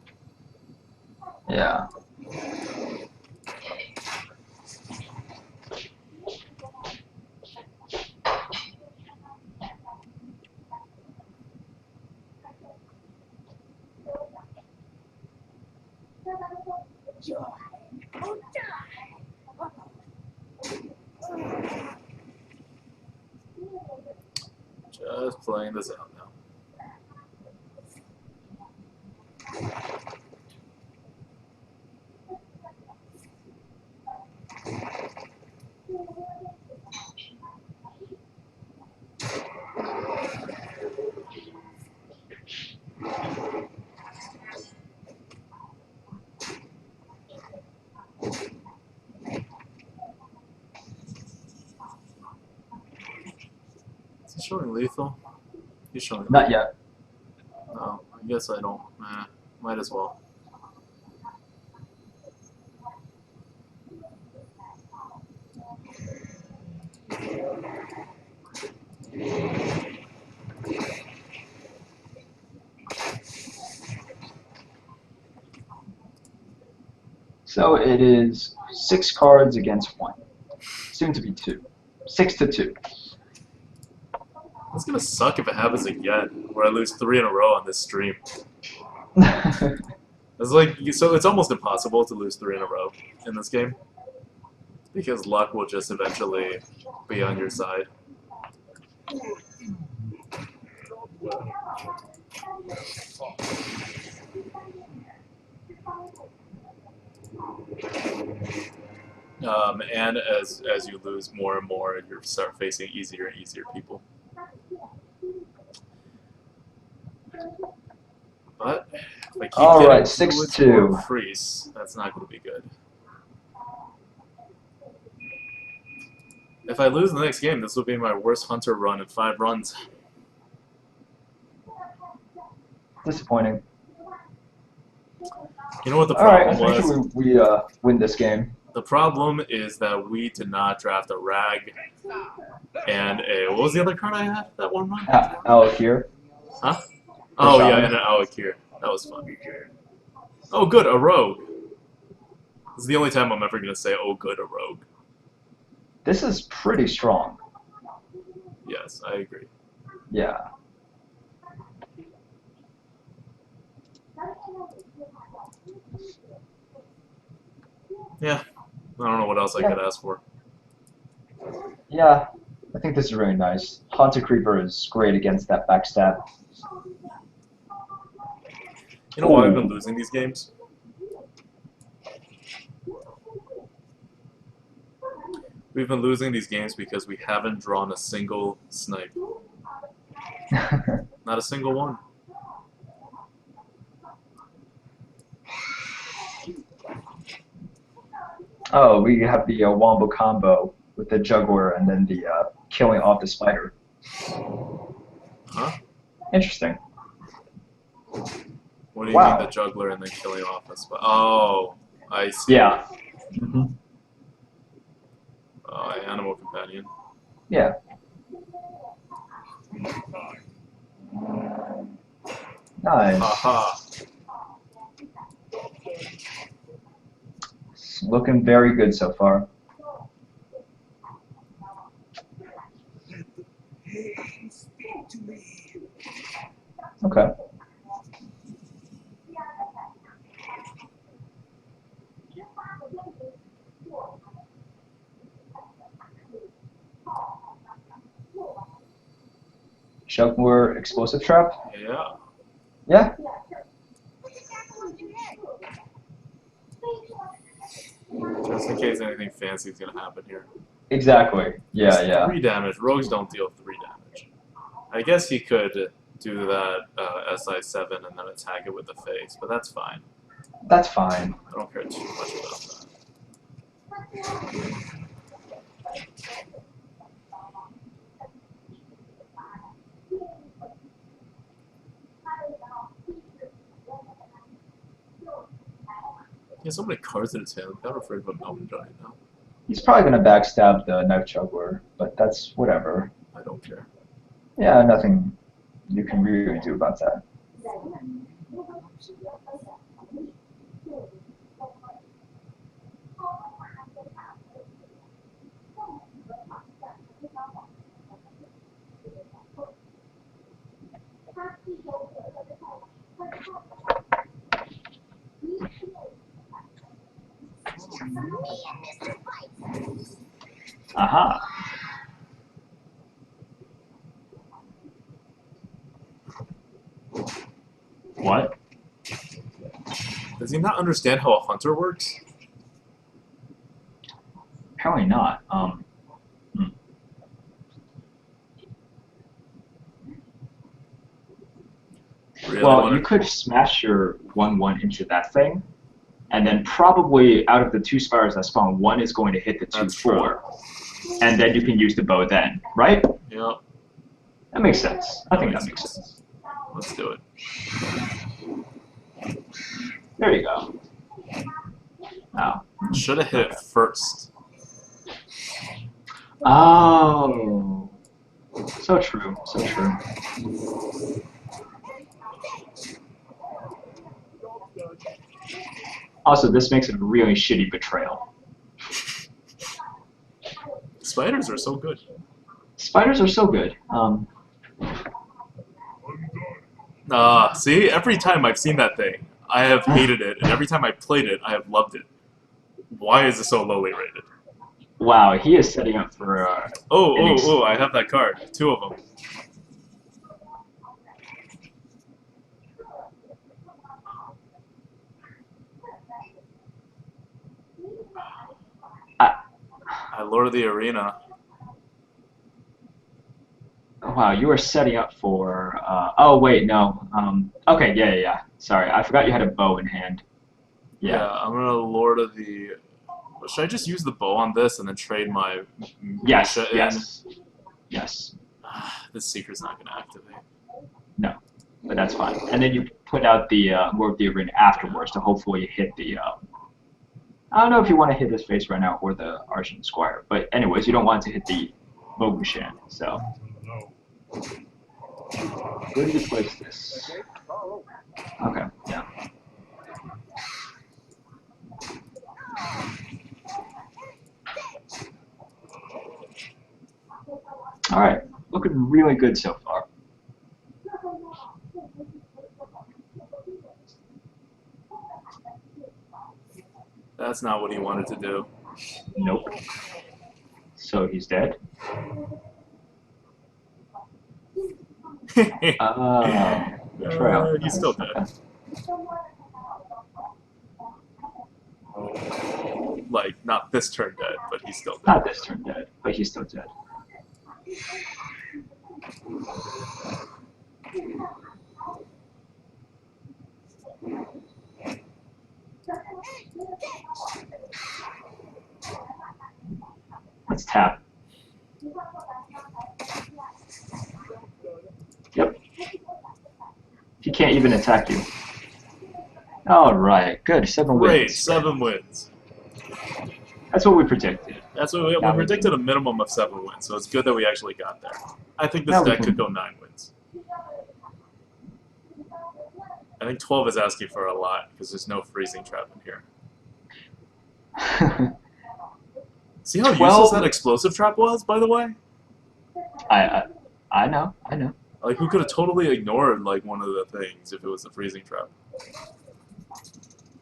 Yeah. Just playing this out now. Is he showing lethal? He's showing lethal. Not yet. No, I guess I don't. Might as well. So it is 6 cards against 1. Soon to be 2. 6 to 2. It's gonna suck if it happens again, where I lose 3 in a row on this stream. It's like, so it's almost impossible to lose 3 in a row in this game, because luck will just eventually be on your side. And as you lose more and more, you start facing easier and easier people. But if I keep All getting right, 6-2. or freeze, that's not going to be good. If I lose the next game, this will be my worst Hunter run in 5 runs. Disappointing. You know what the All right, problem let's make was? sure we win this game. The problem is that we did not draft a rag and a, what was the other card I had that one run? Alec here. Huh? Oh Shaman. yeah, and an Awakir. That was fun. Oh good, a rogue. This is the only time I'm ever gonna say, oh good, a rogue. This is pretty strong. Yes, I agree. Yeah. Yeah, I don't know what else I could ask for. Yeah, I think this is really nice. Haunted Creeper is great against that backstab. You know why I've been losing these games? We've been losing these games because we haven't drawn a single snipe. Not a single one. Oh, we have the Wombo combo with the Juggler and then the killing off the spider. Huh? Interesting. What do you Wow. mean the juggler and then killing off a spider? Oh, I see. Yeah. Mm-hmm. Animal companion. Yeah. Nice. Haha. It's looking very good so far. Speak to me. Okay. Juggler explosive trap? Yeah. Yeah. Just in case anything fancy is gonna happen here. Exactly. Yeah, It's yeah. 3 damage. Rogues don't deal 3 damage. I guess he could do that SI7 and then attack it with the face, but that's fine. That's fine. I don't care too much about that. He has so many cards in his hand. I'm kind of afraid of a Mountain Giant now. He's probably going to backstab the Knife Juggler, but that's whatever. I don't care. Yeah, nothing you can really do about that. Aha. What? Does he not understand how a hunter works? Apparently not. Really Well, wanna- you could smash your 1/1 into that thing, and then probably out of the 2 spiders that spawn, one is going to hit the That's 2/4, and then you can use the bow then, right? Yep. That makes sense. I think that makes sense. Let's do it. There you go. Oh. Should have hit it first. Oh. So true. So true. Also, this makes it a really shitty betrayal. Spiders are so good. Spiders are so good. See, every time I've seen that thing, I have hated it, and every time I played it, I have loved it. Why is it so lowly rated? Wow, he is setting up for. Oh, I have that card. 2 of them. I Lord the Arena. Wow, you are setting up for. Oh wait, no. Okay, yeah. Sorry, I forgot you had a bow in hand. Yeah. I'm gonna Lord of the. Should I just use the bow on this and then trade my Yes. Misha in? Yes. This secret's not gonna activate. No, but that's fine. And then you put out the Lord of the Arena afterwards to hopefully hit the. I don't know if you want to hit his face right now or the Argent Squire, but anyways, you don't want to hit the Mogushan. So. Where do you place this? Okay, yeah. Alright, looking really good so far. That's not what he wanted to do. Nope. So he's dead? Betrayal. He's still dead. Like, not this turn dead, but he's still dead. Not this turn dead, but he's still dead. Let's tap. Yep. He can't even attack you. Alright, good. 7 wins. Great, 7 wins. That's what we predicted. That's what we predicted, a minimum of 7 wins, so it's good that we actually got there. I think this Now we deck can- could go 9 wins. I think 12 is asking for a lot, because there's no freezing trap in here. See how 12 useless that explosive trap was, by the way? I know. Like, who could have totally ignored, like, one of the things if it was a freezing trap?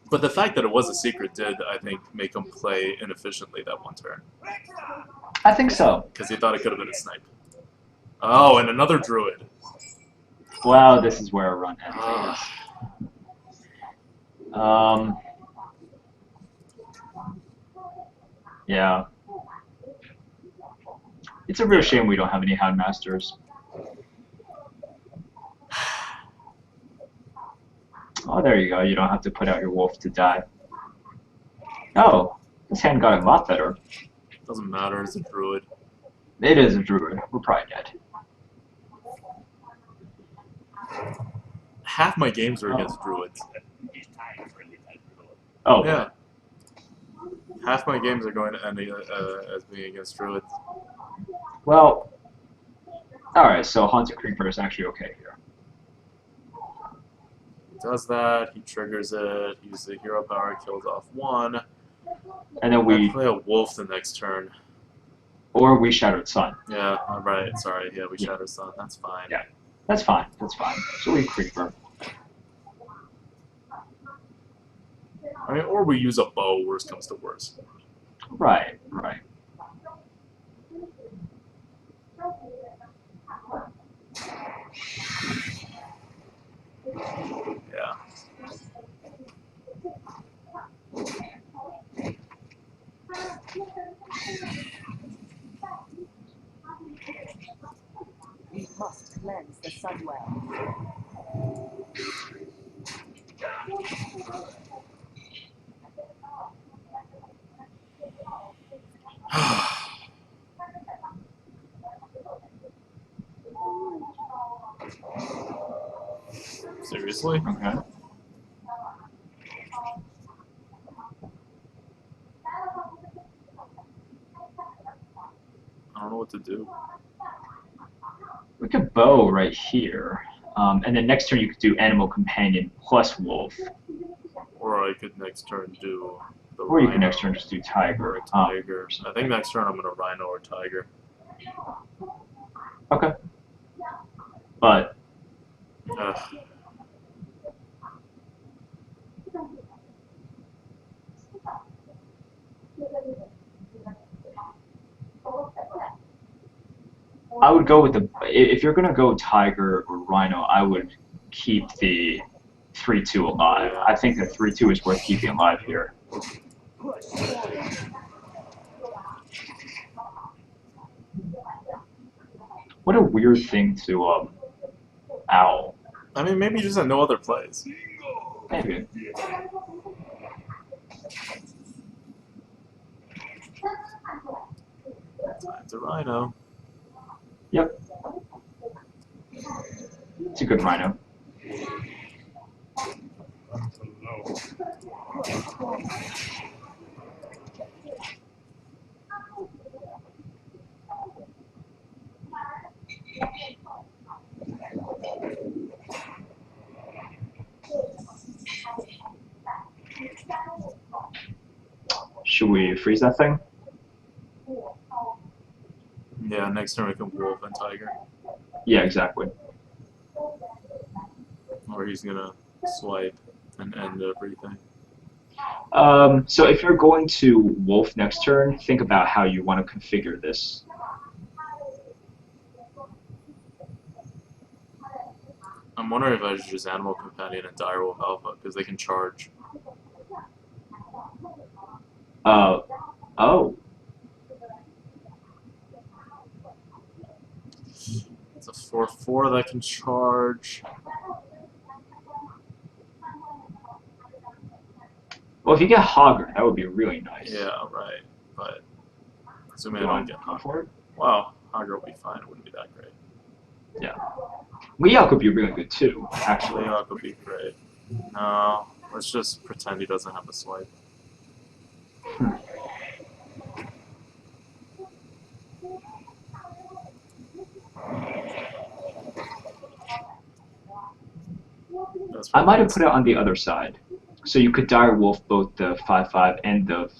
But the fact that it was a secret did, I think, make him play inefficiently that one turn. I think so. Because he thought it could have been a snipe. Oh, and another druid. Wow, this is where a run ends. Yeah. It's a real shame we don't have any Houndmasters. Oh, there you go. You don't have to put out your wolf to die. Oh, this hand got a lot better. Doesn't matter, it's a druid. It is a druid. We're probably dead. Half my games are against druids. Oh, Yeah. Half my games are going to end as being against druids. well, Alright, so Hunter Creeper is actually okay here. Does that, he triggers it, uses the hero power, kills off one. And then I we, play a wolf the next turn. or we Shattered Sun. Yeah, alright, sorry, yeah, we Yeah. Shatter Sun, that's fine. Yeah. That's fine, that's fine. So we Creeper. I mean, or we use a bow, worst comes to worst. Right, right. Yeah. We must cleanse the Sunwell. Seriously? Okay. I don't know what to do. We could bow right here. And then next turn you could do Animal Companion plus Wolf. Or I could next turn do the Or you Rhino can next turn just do or Tiger. a Tiger. I think next turn I'm gonna Rhino or Tiger. Okay. But Ugh. I would go with if you're gonna go Tiger or Rhino, I would keep the 3-2 alive. I think the 3-2 is worth keeping alive here. What a weird thing to owl. I mean, maybe just had no other plays. Maybe. Time to Rhino. Yep. It's a good Rhino. Should we freeze that thing? Yeah, next turn we can Wolf and Tiger. Yeah, exactly. Or he's gonna swipe and end everything. So if you're going to Wolf next turn, think about how you want to configure this. I'm wondering if I should use Animal Companion and Direwolf Alpha, because they can charge. Oh. It's a 4/4 that can charge. Well, if you get Hogger, that would be really nice. Yeah, right. But assuming You I want don't get to go for it? Wow, Hogger will be fine. It wouldn't be that great. Yeah. Leok would be really good too, actually. Leok would be great. No, let's just pretend he doesn't have a swipe. I might have put it on the other side. So you could Dire Wolf both the 5/5 and the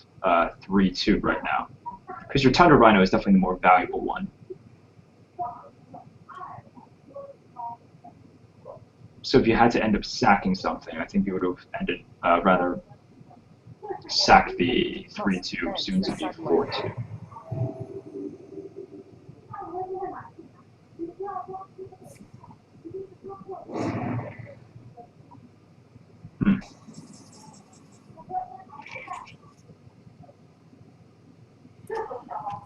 3/2 right now. Because your Thunder Rhino is definitely the more valuable one. So if you had to end up sacking something, I think you would have ended rather sack the 3/2 soon to be 4/2.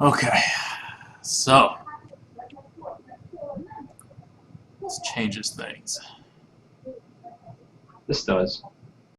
Okay, so this changes things. This does.